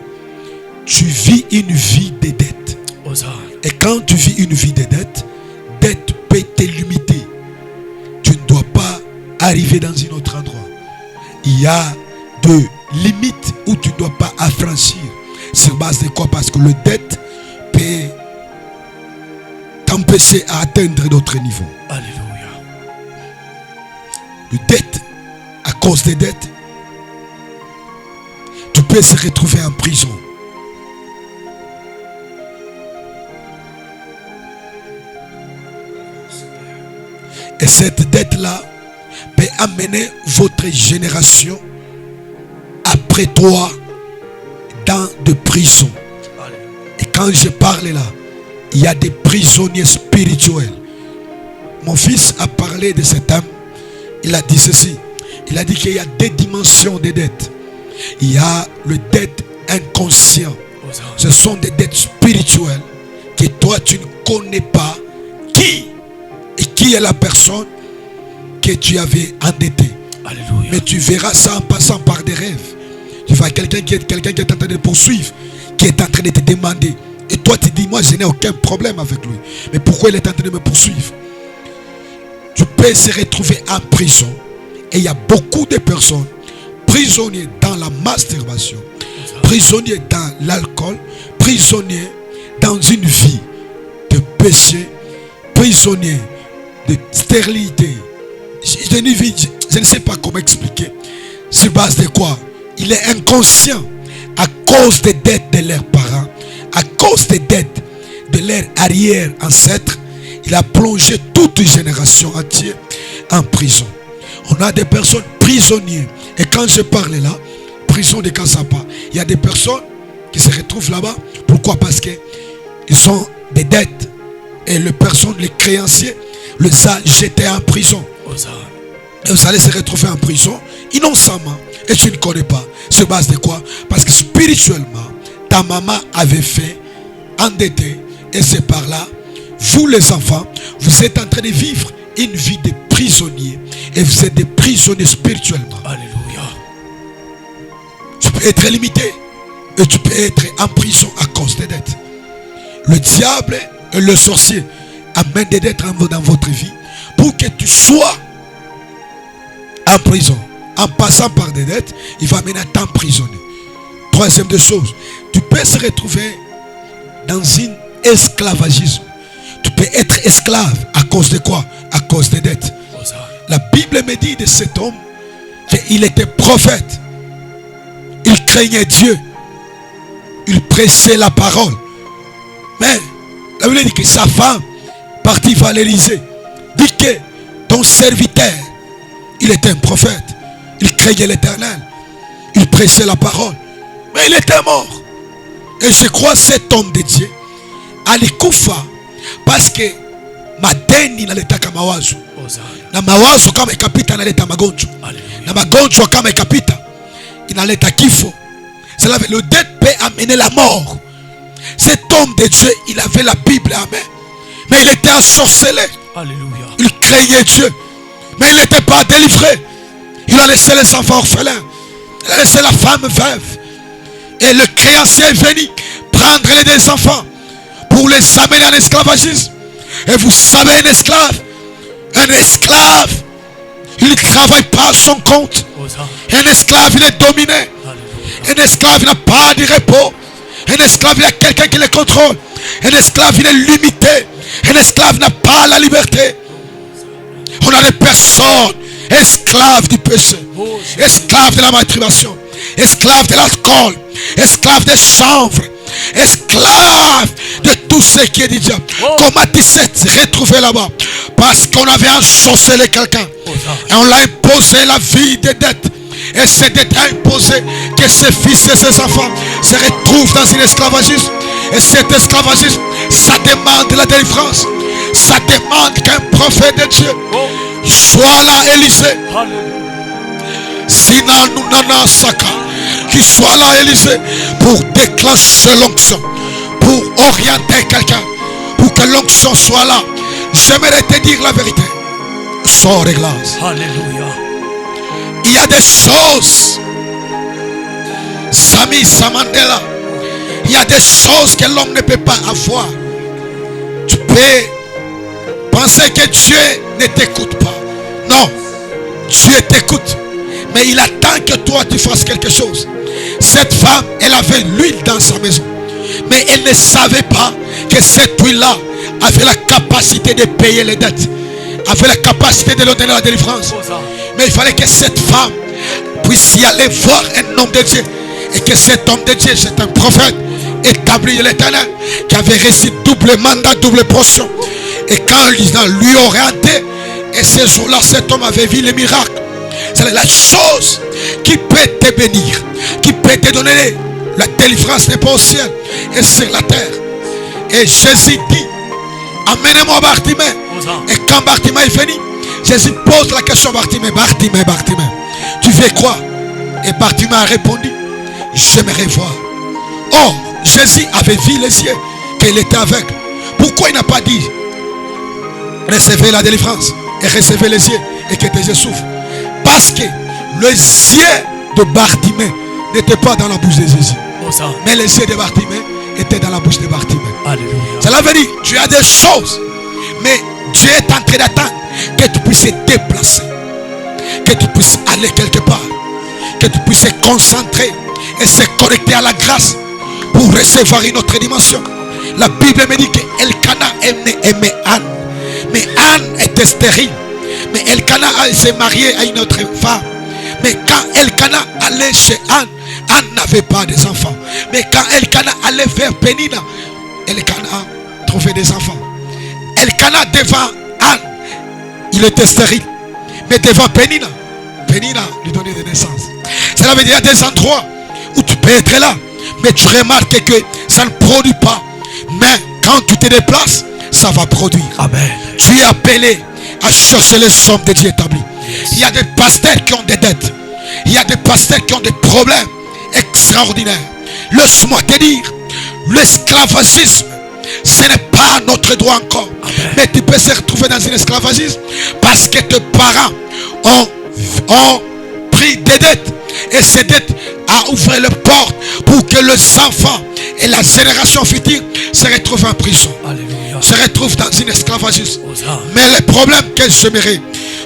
Speaker 1: tu vis une vie de dette. Et quand tu vis une vie de dette peut te limiter. Tu ne dois pas arriver dans un autre endroit. Il y a de limites où tu ne dois pas affranchir. Sur base de quoi? Parce que le dette peut t'empêcher à atteindre d'autres niveaux.
Speaker 2: Alléluia.
Speaker 1: Le dette, à cause des dettes, tu peux se retrouver en prison. Et cette dette-là peut amener votre génération après toi dans de prisons. Et quand je parle là, il y a des prisonniers spirituels. Mon fils a parlé de cet homme. Il a dit ceci. Il a dit qu'il y a des dimensions de dettes. Il y a le dette inconscient. Ce sont des dettes spirituelles que toi tu ne connais pas qui est la personne que tu avais endettée.
Speaker 2: Alléluia.
Speaker 1: Mais tu verras ça en passant par des rêves. Tu vois quelqu'un qui est en train de poursuivre, qui est en train de te demander. Et toi tu dis, moi je n'ai aucun problème avec lui. Mais pourquoi il est en train de me poursuivre? Tu peux se retrouver en prison. Et il y a beaucoup de personnes prisonniers dans la masturbation, prisonniers dans l'alcool, prisonniers dans une vie de péché, prisonniers de stérilité. Je ne sais pas comment expliquer. Sur base de quoi? Il est inconscient à cause des dettes de leurs parents, à cause des dettes de leurs arrière-ancêtres. Il a plongé toute une génération entière en prison. On a des personnes prisonnières. Et quand je parle là, prison de Kasapa, il y a des personnes qui se retrouvent là-bas. Pourquoi? Parce qu'ils ont des dettes. Et les personnes, les créanciers, les a jetés en prison. Et vous allez se retrouver en prison innocemment. Et tu ne connais pas. Sur base de quoi? Parce que spirituellement, ta maman avait fait endetté. Et c'est par là, vous les enfants, vous êtes en train de vivre une vie de prisonnier. Et vous êtes des prisonniers spirituellement.
Speaker 2: Alléluia.
Speaker 1: Tu peux être limité. Et tu peux être en prison à cause des dettes. Le diable et le sorcier amènent des dettes dans votre vie pour que tu sois en prison. En passant par des dettes, il va maintenant t'emprisonner. Troisième des choses, tu peux se retrouver dans un esclavagisme. Tu peux être esclave à cause de quoi? À cause des dettes. La Bible me dit de cet homme qu'il était prophète. Il craignait Dieu. Il prêchait la parole. Mais la Bible dit que sa femme partit vers l'Élysée. Dit que ton serviteur, il était un prophète. Il craignait l'Éternel. Il prêchait la parole. Mais il était mort. Et je crois cet homme de Dieu alikufa parce que madeni inaletaka mawazo. Na mawazo kama ikapita inaleta magonjwa. Na magonjwa kama ikapita inaleta kifo. Le dette peut amener la mort. Cet homme de Dieu, il avait la Bible à main. Mais il était ensorcelé.
Speaker 2: Alléluia.
Speaker 1: Il craignait Dieu. Mais il n'était pas délivré. Il a laissé les enfants orphelins. Il a laissé la femme veuve. Et le créancier est venu prendre les deux enfants pour les amener en esclavagisme. Et vous savez, un esclave, il ne travaille pas à son compte. Un esclave, il est dominé. Un esclave, il n'a pas de repos. Un esclave, il a quelqu'un qui le contrôle. Un esclave, il est limité. Un esclave n'a pas la liberté. On a des personnes esclaves du péché, esclaves de la masturbation, esclaves de l'alcool, esclaves des chanvres, esclaves de tout ce qui est du diable. Comment tu s'es retrouvé là-bas? Parce qu'on avait ensorcelé quelqu'un. Et on l'a imposé la vie des dettes. Et c'est d'être imposé que ses fils et ses enfants se retrouvent dans un esclavagisme. Et cet esclavagisme, ça demande la délivrance. Ça demande qu'un prophète de Dieu soit là, Élisée. Sinon, nous n'en saka. Qu'il soit là, Élisée, pour déclencher l'onction, pour orienter quelqu'un, pour que l'onction soit là. J'aimerais te dire la vérité. Sors les glaces.
Speaker 2: Alléluia.
Speaker 1: Il y a des choses, Sami Samandela, il y a des choses que l'homme ne peut pas avoir. Tu peux penser que Dieu ne t'écoute pas. Non, Dieu t'écoute. Mais il attend que toi tu fasses quelque chose. Cette femme, elle avait l'huile dans sa maison. Mais elle ne savait pas que cette huile-là avait la capacité de payer les dettes. Avait la capacité de leur donner la délivrance. Mais il fallait que cette femme puisse y aller voir un homme de Dieu. Et que cet homme de Dieu, c'est un prophète établi de l'Éternel, qui avait reçu double mandat, double portion. Et quand lui orienté, et ce jour-là, cet homme avait vu les miracles. C'est la chose qui peut te bénir, qui peut te donner la délivrance n'est pas au ciel et sur la terre. Et Jésus dit, amenez-moi Bartimée. Et quand Bartimée est venu, Jésus pose la question à Bartimée, Bartimée, tu fais quoi? Et Bartimée a répondu, j'aimerais voir. Or, Jésus avait vu les yeux qu'il était aveugle. Pourquoi il n'a pas dit, recevez la délivrance et recevez les yeux et que tes yeux s'ouvrent? Parce que les yeux de Bartimée n'étaient pas dans la bouche de Jésus. Mais les yeux de Bartimée étaient dans la bouche de Bartimée. Cela veut dire, tu as des choses, mais Dieu est en train d'attendre que tu puisses te déplacer, que tu puisses aller quelque part, que tu puisses te concentrer et se connecter à la grâce pour recevoir une autre dimension. La Bible me dit que Elkana aimait Anne, mais Anne était stérile. Mais Elkana s'est marié à une autre femme. Mais quand Elkana allait chez Anne, Anne n'avait pas des enfants. Mais quand Elkana allait vers Pénina, Elkana trouvait des enfants. Elkana devant Anne, il était stérile. Mais devant Pénina, Pénina lui donnait des naissances. Cela veut dire qu'il y a des endroits où tu peux être là, mais tu remarques que ça ne produit pas. Mais quand tu te déplaces, ça va produire. Amen. Tu es appelé à chercher les sommes de Dieu établis. Il y a des pasteurs qui ont des dettes. Il y a des pasteurs qui ont des problèmes extraordinaires. Laisse-moi te dire, l'esclavagisme, ce n'est pas notre droit encore. Amen. Mais tu peux se retrouver dans un esclavagisme parce que tes parents ont pris des dettes. Et ces dettes ont ouvert les portes pour que les enfants et la génération future se retrouvent en prison. Alléluia. Se retrouvent dans un esclavagisme. Mais le problème que j'aimerais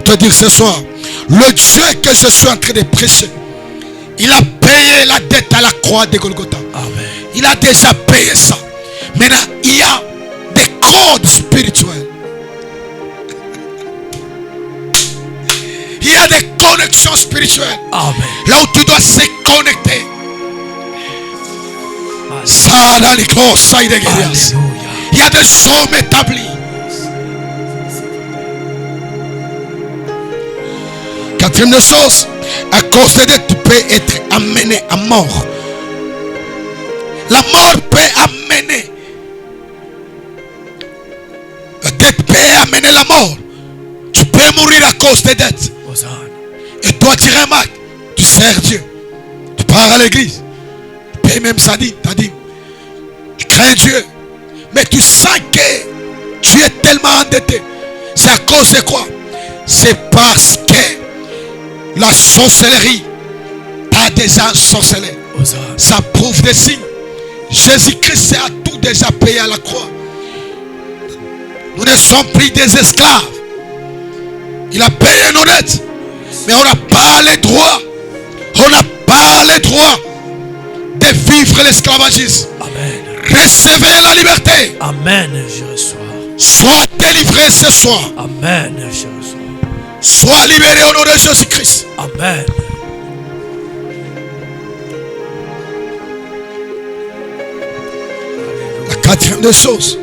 Speaker 1: te dire ce soir, le Dieu que je suis en train de prêcher, il a payé la dette à la croix de Golgotha. Amen. Il a déjà payé ça. Maintenant, il y a des codes spirituels. Il y a des connexions spirituelles. Amen. Là où tu dois se connecter. Il y a des hommes établis. Quatrième chose, à cause de Dieu, tu peux être amené à mort. La mort peut amener. La dette peut amener la mort. Tu peux mourir à cause des dettes. Et toi tu remarques, tu sers Dieu. Tu pars à l'église. Tu payes même ta dîme. Tu crains Dieu. Mais tu sens que tu es tellement endetté. C'est à cause de quoi? C'est parce que la sorcellerie t'a déjà ensorcelé. Ça prouve des signes. Jésus-Christ a tout déjà payé à la croix. Nous ne sommes plus des esclaves. Il a payé nos dettes. Mais on n'a pas les droits. On n'a pas les droits de vivre l'esclavagisme. Amen. Recevez la liberté.
Speaker 2: Amen, je reçois.
Speaker 1: Sois délivré ce soir.
Speaker 2: Amen, je reçois.
Speaker 1: Sois libéré au nom de Jésus-Christ.
Speaker 2: Amen.
Speaker 1: Deuxième des choses,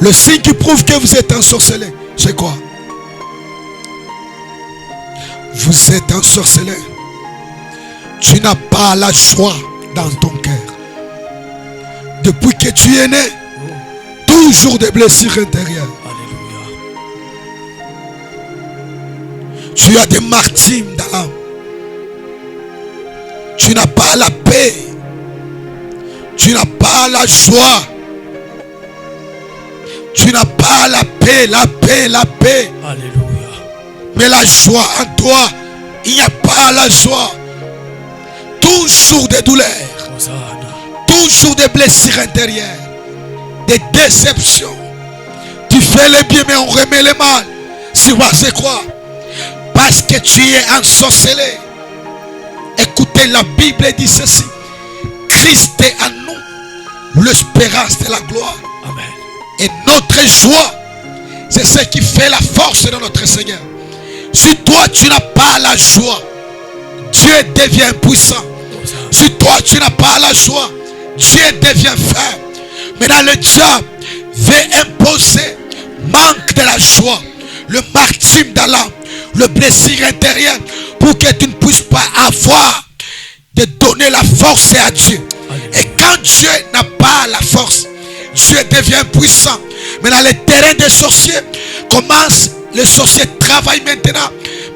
Speaker 1: le signe qui prouve que vous êtes ensorcelé, c'est quoi? Vous êtes ensorcelé. Tu n'as pas la joie dans ton cœur. Depuis que tu es né, toujours des blessures intérieures.
Speaker 2: Alléluia.
Speaker 1: Tu as des martyrs dans l'âme. Tu n'as pas la paix. Tu n'as pas la joie. Tu n'as pas la paix, la paix, la paix.
Speaker 2: Alléluia.
Speaker 1: Mais la joie en toi, il n'y a pas la joie. Toujours des douleurs.
Speaker 2: Hosanna.
Speaker 1: Toujours des blessures intérieures. Des déceptions. Tu fais le bien mais on remet le mal. C'est quoi? Parce que tu es ensorcelé. Écoutez, la Bible dit ceci. Christ est en nous, l'espérance de la gloire.
Speaker 2: Amen.
Speaker 1: Et notre joie, c'est ce qui fait la force de notre Seigneur. Si toi tu n'as pas la joie, Dieu devient puissant. Si toi tu n'as pas la joie, Dieu devient faible. Maintenant le diable veut imposer manque de la joie, le martyre dans l'âme, le blessure intérieur, pour que tu ne puisses pas avoir de donner la force à Dieu. Et quand Dieu n'a pas la force, Dieu devient puissant. Maintenant le terrain des sorciers commence. Les sorciers travaillent maintenant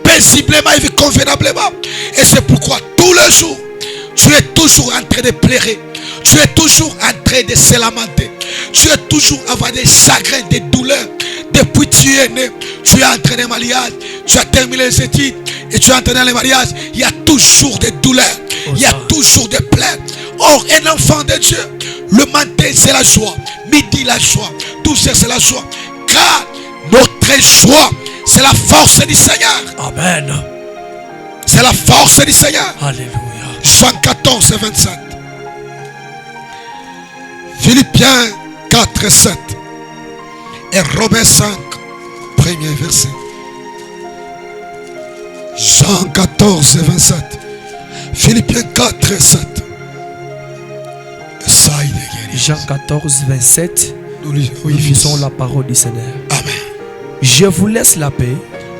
Speaker 1: paisiblement et convenablement. Et c'est pourquoi tous les jours, tu es toujours en train de pleurer. Tu es toujours en train de se lamenter. Tu es toujours avoir des chagrins, des douleurs. Depuis que tu es né, tu es en train de mariage. Tu as terminé les études et tu es entré dans le mariage. Il y a toujours des douleurs. Il y a toujours des plaies. Or, un enfant de Dieu, le matin c'est la joie. Midi la joie. 12 heures c'est la joie. Car notre joie, c'est la force du Seigneur.
Speaker 2: Amen.
Speaker 1: C'est la force du Seigneur.
Speaker 2: Alléluia.
Speaker 1: Jean 14 et 27. Philippiens 4 et 7. Et Romains 5, premier verset. Jean 14 et 27. Philippiens 4 et 7.
Speaker 2: Jean 14, 27.
Speaker 1: Nous
Speaker 2: lisons la parole du Seigneur.
Speaker 1: Amen.
Speaker 2: Je vous laisse la paix.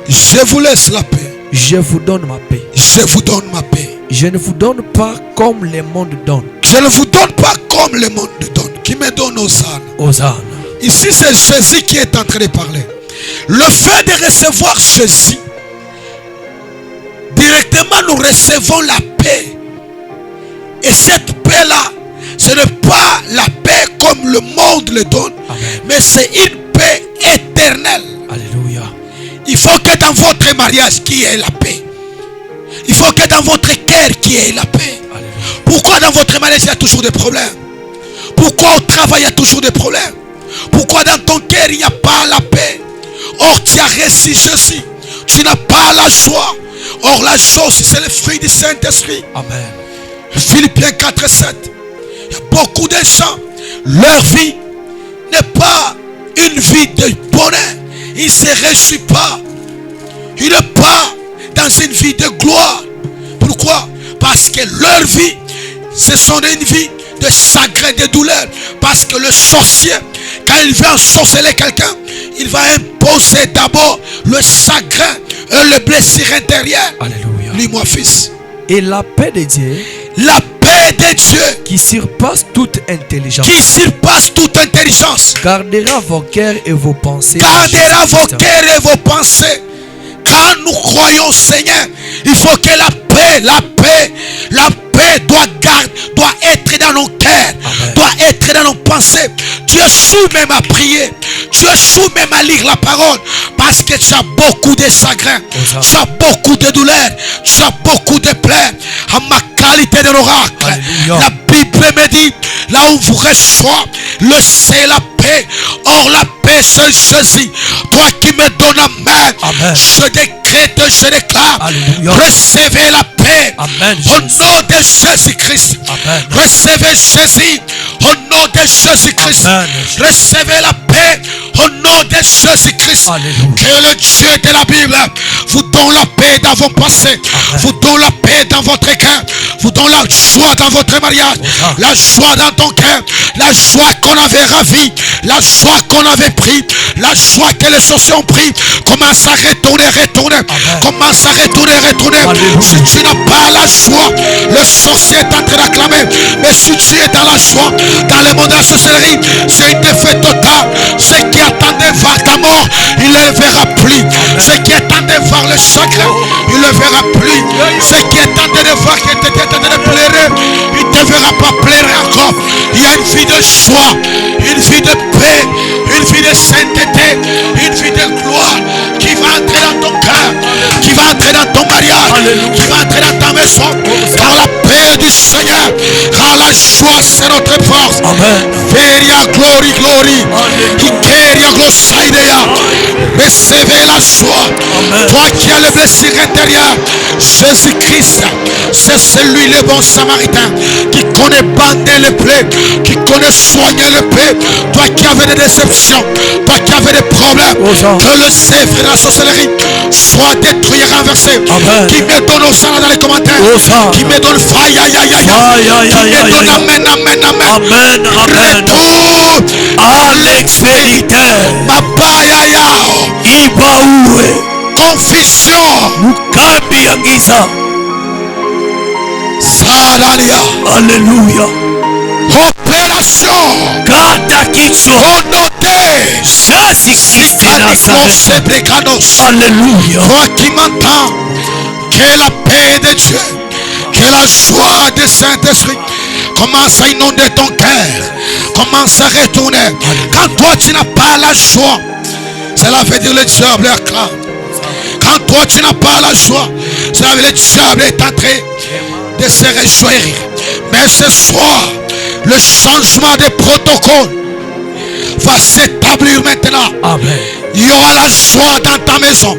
Speaker 1: Je vous laisse la paix.
Speaker 2: Je vous donne ma paix.
Speaker 1: Je vous donne ma paix.
Speaker 2: Je ne vous donne pas comme le monde donne.
Speaker 1: Je ne vous donne pas comme le monde donne. Qui me donne Hosanna.
Speaker 2: Hosanna.
Speaker 1: Ici c'est Jésus qui est en train de parler. Le fait de recevoir Jésus, directement nous recevons la paix. Et cette paix-là, ce n'est pas la paix comme le monde le donne. Amen. Mais c'est une paix éternelle.
Speaker 2: Alléluia.
Speaker 1: Il faut que dans votre mariage qu'il y ait la paix. Il faut que dans votre cœur qu'il y ait la paix. Alléluia. Pourquoi dans votre mariage il y a toujours des problèmes? Pourquoi au travail il y a toujours des problèmes? Pourquoi dans ton cœur il n'y a pas la paix? Or tu as reçu Jésus, tu n'as pas la joie. Or la joie c'est le fruit du Saint-Esprit. Amen. Philippiens 4 et 7. Il y a beaucoup de gens, leur vie n'est pas une vie de bonheur. Ils ne se réjouissent pas. Ils ne sont pas dans une vie de gloire. Pourquoi? Parce que leur vie, ce sont une vie de chagrin, de douleur. Parce que le sorcier, quand il veut ensorceler quelqu'un, il va imposer d'abord le chagrin et le blessure intérieur. Alléluia. Lis-moi, fils.
Speaker 2: Et la paix de Dieu,
Speaker 1: la paix de Dieu
Speaker 2: qui surpasse toute intelligence, gardera vos cœurs et vos pensées.
Speaker 1: Gardera vos cœurs et vos pensées. Quand nous croyons Seigneur, il faut que la paix doit être dans nos cœurs, doit être dans nos pensées. Tu es sous même à prier, tu es sous même à lire la parole, parce que tu as beaucoup de chagrin, tu as beaucoup de douleur, tu as beaucoup de plaies. À ma qualité de l'oracle, la Bible me dit, là où vous reçoit, c'est la paix. Or la paix paix, c'est Jésus. Toi qui me donnes la main,
Speaker 2: Amen.
Speaker 1: je décrète, je déclare.
Speaker 2: Alléluia.
Speaker 1: Recevez la paix.
Speaker 2: Amen,
Speaker 1: Au
Speaker 2: Jésus.
Speaker 1: nom de Jésus-Christ.
Speaker 2: Amen.
Speaker 1: Recevez Jésus. Au nom de Jésus-Christ.
Speaker 2: Amen.
Speaker 1: Recevez la paix. Au nom de Jésus-Christ.
Speaker 2: Alléluia.
Speaker 1: Que le Dieu de la Bible vous donne la paix dans vos pensées.
Speaker 2: Amen.
Speaker 1: Vous donne la paix dans votre cœur. Vous donne la joie dans votre mariage.
Speaker 2: Amen.
Speaker 1: La joie dans ton cœur. La joie qu'on avait ravie. La joie qu'on avait pris. La joie que les sorciers ont pris. Commence à retourner.
Speaker 2: Amen.
Speaker 1: Commence à retourner.
Speaker 2: Alléluia.
Speaker 1: Si tu n'as pas la joie, le sorcier est en train d'acclamer. Mais si tu es dans la joie, dans le monde de la sorcellerie, c'est une défaite totale. Ceux qui attendaient voir ta mort, il ne le verra plus. Ceux qui attendaient voir le chagrin, il ne le verra plus. Ceux qui attendaient de voir que tu étais en train de pleurer, il ne te verra pas pleurer encore. Il y a une vie de joie, une vie de paix, une vie de sainteté, une vie de gloire qui va entrer dans ton cœur, qui va entrer dans ton mariage, qui va entrer dans ta maison. Car la paix du Seigneur, car la joie c'est notre force.
Speaker 2: Amen.
Speaker 1: Veria glory. Ikeria glossaidea. Recevez la joie.
Speaker 2: Amen.
Speaker 1: Toi qui as le blessure intérieur, Jésus-Christ, c'est celui le bon samaritain qui connaît bander les plaies, qui connaît soigner les plaies. Toi qui avais des déceptions, toi qui avais des problèmes, que le sèvre de la sorcellerie soit détruit et renversé.
Speaker 2: Amen.
Speaker 1: Qui me donne au sang dans les commentaires, qui me donne fire, qui me donne amen.
Speaker 2: Amen. Amen.
Speaker 1: Retour
Speaker 2: À l'extérieur.
Speaker 1: Papa yao.
Speaker 2: Ibaue.
Speaker 1: Confusion.
Speaker 2: Mukambi ya giza.
Speaker 1: Salaria.
Speaker 2: Alléluia.
Speaker 1: Opération.
Speaker 2: Kata kichwa.
Speaker 1: Honoté.
Speaker 2: Jésus-Christ de Nazareth. Alléluia.
Speaker 1: Toi qui m'entends, que la paix de Dieu, que la joie du Saint-Esprit commence à inonder ton cœur, commence à retourner. Quand toi tu n'as pas la joie, cela veut dire le diable est acclame. Quand toi tu n'as pas la joie, cela veut dire le diable est en train de se réjouir. Mais ce soir, le changement de protocole va s'établir maintenant.
Speaker 2: Amen.
Speaker 1: Il y aura la joie dans ta maison,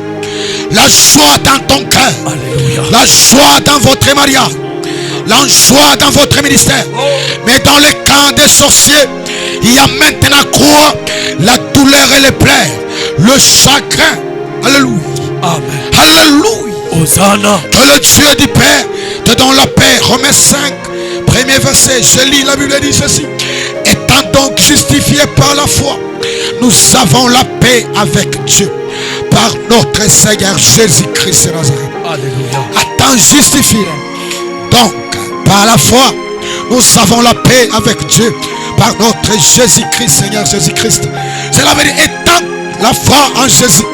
Speaker 1: la joie dans ton cœur,
Speaker 2: Alléluia.
Speaker 1: la joie dans votre mariage, la joie dans votre ministère. Mais dans le camp des sorciers, il y a maintenant quoi? La douleur et les plaies, le chagrin. Alléluia.
Speaker 2: Amen.
Speaker 1: Alléluia.
Speaker 2: Hosanna.
Speaker 1: Que le Dieu du Père te donne la paix. Romains 5, premier verset. Je lis la Bible dit ceci. Étant donc justifiés par la foi, nous avons la paix avec Dieu par notre Seigneur Jésus-Christ de Nazareth.
Speaker 2: Alléluia.
Speaker 1: Étant justifiés donc par la foi, nous avons la paix avec Dieu par notre Jésus-Christ, Seigneur Jésus-Christ. Cela veut dire étant la foi en Jésus,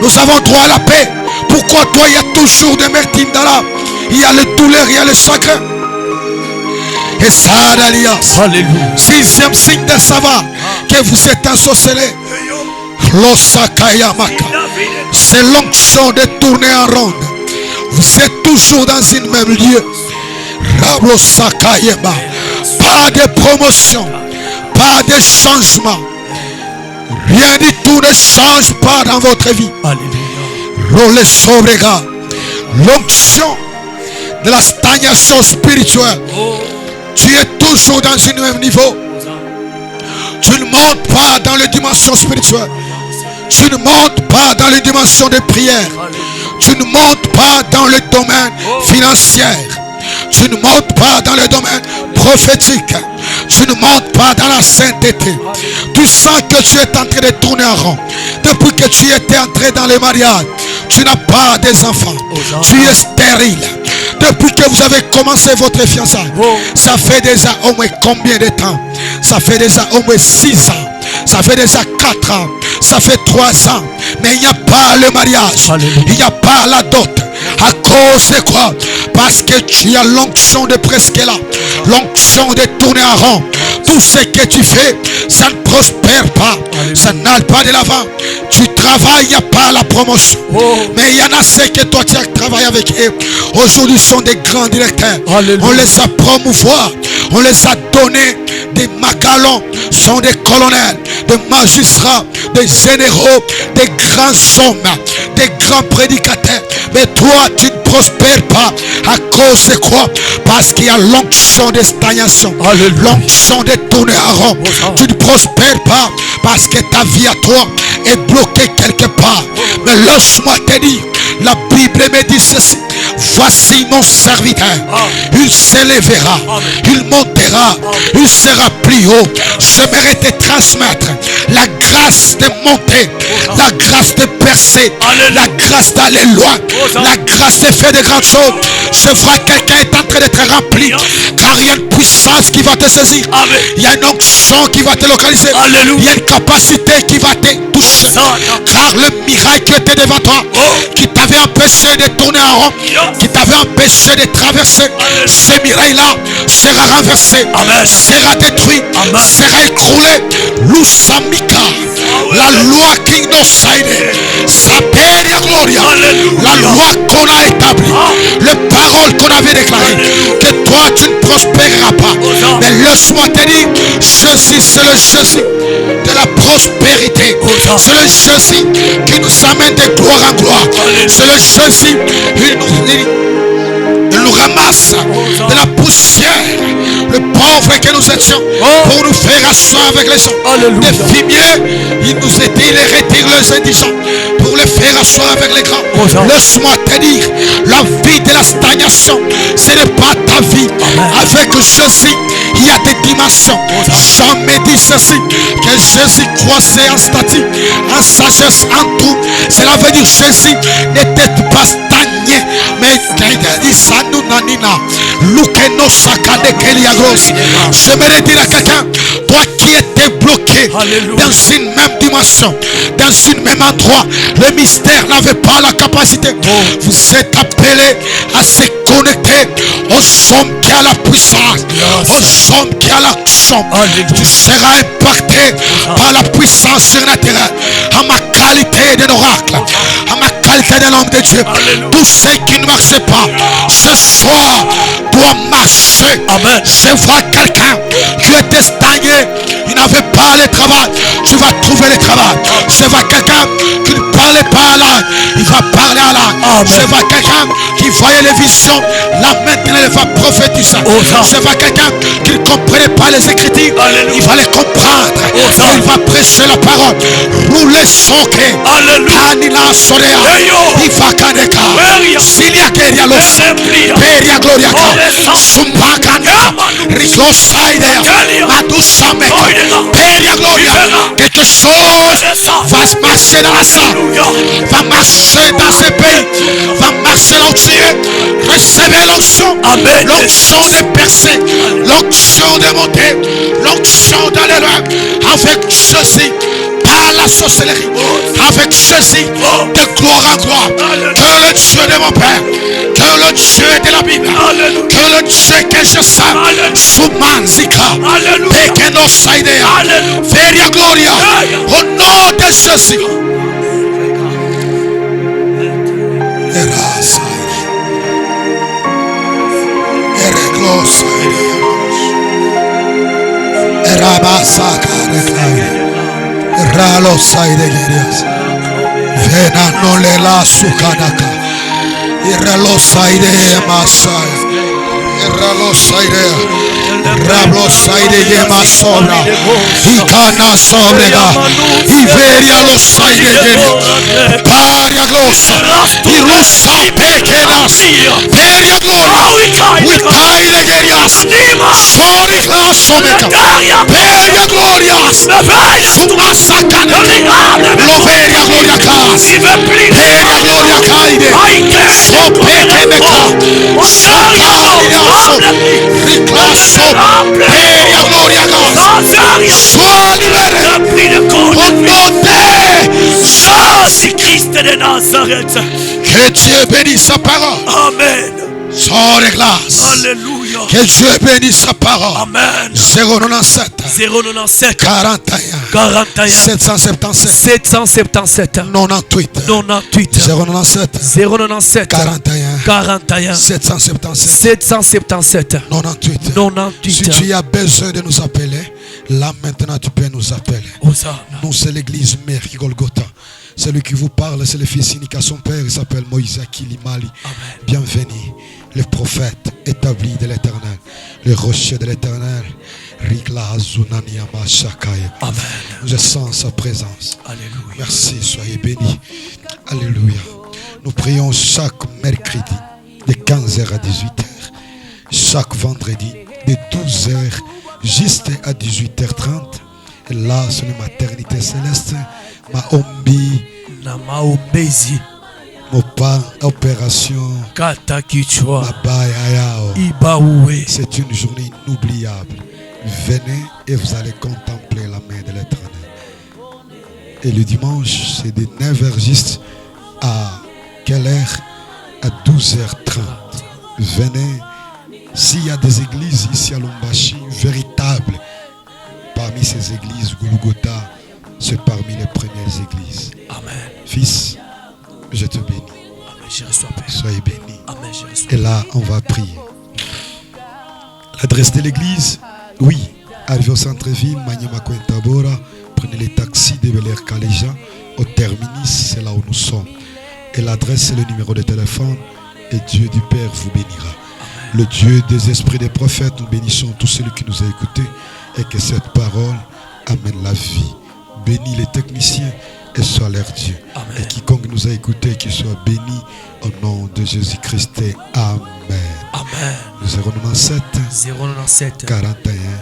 Speaker 1: nous avons droit à la paix. Pourquoi toi il y a toujours des mertines dans l'âme? Il y a le douleur, il y a le chagrin. Et ça d'alliance.
Speaker 2: Alléluia.
Speaker 1: Sixième signe de savoir que vous êtes ensorcelés. L'osakayamaka. C'est l'onction de tourner en ronde. Vous êtes toujours dans une même lieu. Rablosakayema. Pas de promotion, pas de changement. Rien du tout ne change pas dans votre vie.
Speaker 2: Alléluia.
Speaker 1: Rôle sobrega. L'onction de la stagnation spirituelle. Tu es toujours dans un même niveau. Tu ne montes pas dans les dimensions spirituelles. Tu ne montes pas dans les dimensions de prière. Tu ne montes pas dans le domaine financier. Tu ne montes pas dans le domaine prophétique. Tu ne montes pas dans la sainteté. Tu sens que tu es en train de tourner en rond. Depuis que tu étais entré dans le mariage, tu n'as pas des enfants. Tu es stérile. Depuis que vous avez commencé votre fiançailles, ça fait déjà au moins combien de temps? Ça fait déjà au moins 6 ans. Ça fait déjà 4 ans. Ça fait 3 ans. Mais il n'y a pas le mariage. Il n'y a pas la dot. À cause de quoi? Parce que tu as l'onction de presque là. L'onction de tourner en rond. Tout ce que tu fais, ça ne prospère pas. Ça n'aille pas de l'avant. Tu travailles, il n'y a pas la promotion. Mais il y en a ceux que toi tu as travaillé avec eux. Aujourd'hui sont des grands directeurs. On les a promouvoir. On les a donné des magalons. Sont des colonels, des magistrats. des généraux, des grands hommes, des grands prédicateurs. Mais toi, tu ne prospères pas. À cause de quoi? Parce qu'il y a l'onction de stagnation, l'onction de tourner à rond. Tu ne prospères pas parce que ta vie à toi est bloquée quelque part. Mais laisse-moi te dire, la Bible me dit ceci: voici mon serviteur, il s'élèvera, il montera, il sera plus haut. J'aimerais te transmettre la grâce de monter, la grâce de percer, la grâce d'aller loin, la grâce de faire de grandes choses. Je vois quelqu'un est en train d'être rempli, car il y a une puissance qui va te saisir. Il y a une onction qui va te localiser. Il y a une capacité qui va te toucher, car le miracle qui était devant toi, qui t'avait empêché de tourner en rond, qui t'avait empêché de traverser, ce miracle-là sera renversé, sera détruit, sera écroulé. Lousamika, la loi qui nous saide, Saperia Gloria, la loi qu'on a établie, les paroles qu'on avait déclarées, que toi tu ne prospéreras pas. Mais laisse-moi te dire, Jésus, c'est le Jésus de la prospérité. C'est le Jésus qui nous amène de gloire en gloire. C'est le Jésus qui nous ramasse de la poussière, le pauvre que nous étions, pour nous faire asseoir avec les gens. Des fumiers, il nous a dit, il retire les indigents pour les faire asseoir avec les grands. Laisse-moi te dire, la vie de la stagnation, ce n'est pas ta vie. Avec Jésus, il y a des dimensions. Jean me dit ceci, que Jésus croissait en stature, en sagesse, en tout. Cela veut dire Jésus n'était pas stagné, mais il s'en nous nanina. Loukeno sakade keliagos. J'aimerais dire à quelqu'un, toi qui étais bloqué dans une même dimension, dans une même endroit, le mystère n'avait pas la capacité. Vous êtes appelés à se connecter aux hommes qui a la puissance, aux hommes qui a l'action. Tu seras impacté par la puissance surnaturelle, à ma qualité d'un oracle, à ma qualité d'un homme de Dieu. Tout ce qui ne marchait pas ce soir doit marcher. Je vois quelqu'un qui était stagné, il n'avait pas le travail, tu vas trouver le travail. Je vois quelqu'un qui ne parlait pas à l'âge, il va parler à l'âge. Je vois quelqu'un qui voyait les visions, là maintenant il va prophétiser. Je vois quelqu'un qui ne comprenait pas les Écritures, il va les comprendre. Il va prêcher la parole. Rouler son quai. Tanina Sorea. Il va kaneka. Silia Keria Los. Peria Gloriaka. Sumpakana. Rico Saide. Madusameka. Peria Gloria. Quelque chose va se marcher dans la salle. Va marcher dans ce pays. Va marcher là où tu es. Recevez l'onction. L'onction de percer. L'onction de monter. L'onction d'aller loin. Avec Jésus. Par la sorcellerie. Avec Jésus. De gloire en gloire. Que le Dieu de mon Père. Que le Dieu de la Bible. Que le Dieu que je sais. Sumanzika. Pekeno Saidea. Feria Gloria. Au nom de Jésus. Erasa. Ereglo Saidea. Erabasaka. Ralo Saidegerias. Vena no le la sukanaka. Iralo Saide Masaya. Iralo Saide. Rablo Saide Masora. Ikana Sobrega. Iveria lo Saide. Paria glosa. Irusa pekenas. Peria gloria. Witaide gerias. Sori klasomeka. Peria glorias. Sumasakane. Loveria gloria kas. Peria gloria kaide. Sopekeneka. Sakariaso. Riklaso. Peria gloria kas. Sois libéré. Au nom de
Speaker 2: Jésus-Christ de Nazareth.
Speaker 1: que Dieu bénisse sa parole.
Speaker 2: Amen.
Speaker 1: Sors les glaces.
Speaker 2: Alléluia.
Speaker 1: Que Dieu bénisse sa parole.
Speaker 2: Amen.
Speaker 1: 097
Speaker 2: 097
Speaker 1: 41
Speaker 2: 41
Speaker 1: 777
Speaker 2: 777
Speaker 1: 98
Speaker 2: 98
Speaker 1: 097
Speaker 2: 097
Speaker 1: 41
Speaker 2: 41
Speaker 1: 777
Speaker 2: 777
Speaker 1: 98.
Speaker 2: 98.
Speaker 1: Si tu as besoin de nous appeler, Là maintenant tu peux nous appeler.
Speaker 2: Hosanna.
Speaker 1: Nous c'est l'église Mère Golgotha. Celui qui vous parle, c'est le fils unique à son père. Il s'appelle Moïse Akilimali. Bienvenue, le prophète établi de l'éternel, le rocher de l'éternel.
Speaker 2: Amen.
Speaker 1: Je sens sa présence.
Speaker 2: Alléluia.
Speaker 1: Merci, soyez bénis. Alléluia. Nous prions chaque mercredi de 15h à 18h. Chaque vendredi de 12h juste à 18h30. Et là, c'est une maternité céleste. Maombi.
Speaker 2: Namaombezi.
Speaker 1: Mopa opération.
Speaker 2: Kata kichwa.
Speaker 1: Mabayayao.
Speaker 2: Ibaoué.
Speaker 1: C'est une journée inoubliable. Venez et vous allez contempler la main de l'éternel. Et le dimanche, c'est de 9h juste à quelle heure? À 12h30. Venez. S'il y a des églises ici à Lombashi, véritables, parmi ces églises, Golgotha, c'est parmi les premières églises.
Speaker 2: Amen.
Speaker 1: Fils, je te bénis.
Speaker 2: Amen. Je reçois Père.
Speaker 1: Soyez bénis.
Speaker 2: Amen. Je reçois.
Speaker 1: Et là, on va prier. L'adresse de l'église, oui, arrivez au centre-ville, Manyama Tabora, prenez les taxis de Bel Air Kaléja, au terminus, c'est là où nous sommes. Et l'adresse, c'est le numéro de téléphone, et Dieu du Père vous bénira. Le Dieu des esprits des prophètes, nous bénissons tous ceux qui nous ont écoutés et que cette parole amène la vie. Bénis les techniciens et sois leur Dieu.
Speaker 2: Amen.
Speaker 1: Et quiconque nous a écoutés, qu'il soit béni au nom de Jésus-Christ. Amen.
Speaker 2: Amen.
Speaker 1: 097
Speaker 2: 097
Speaker 1: 41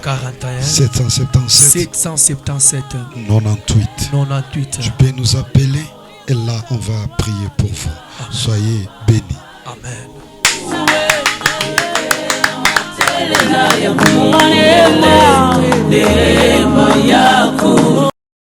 Speaker 2: 41
Speaker 1: 777
Speaker 2: 777
Speaker 1: 98.
Speaker 2: 98.
Speaker 1: Tu peux nous appeler et là on va prier pour vous.
Speaker 2: Amen.
Speaker 1: Soyez bénis.
Speaker 2: Amen.
Speaker 3: Amen.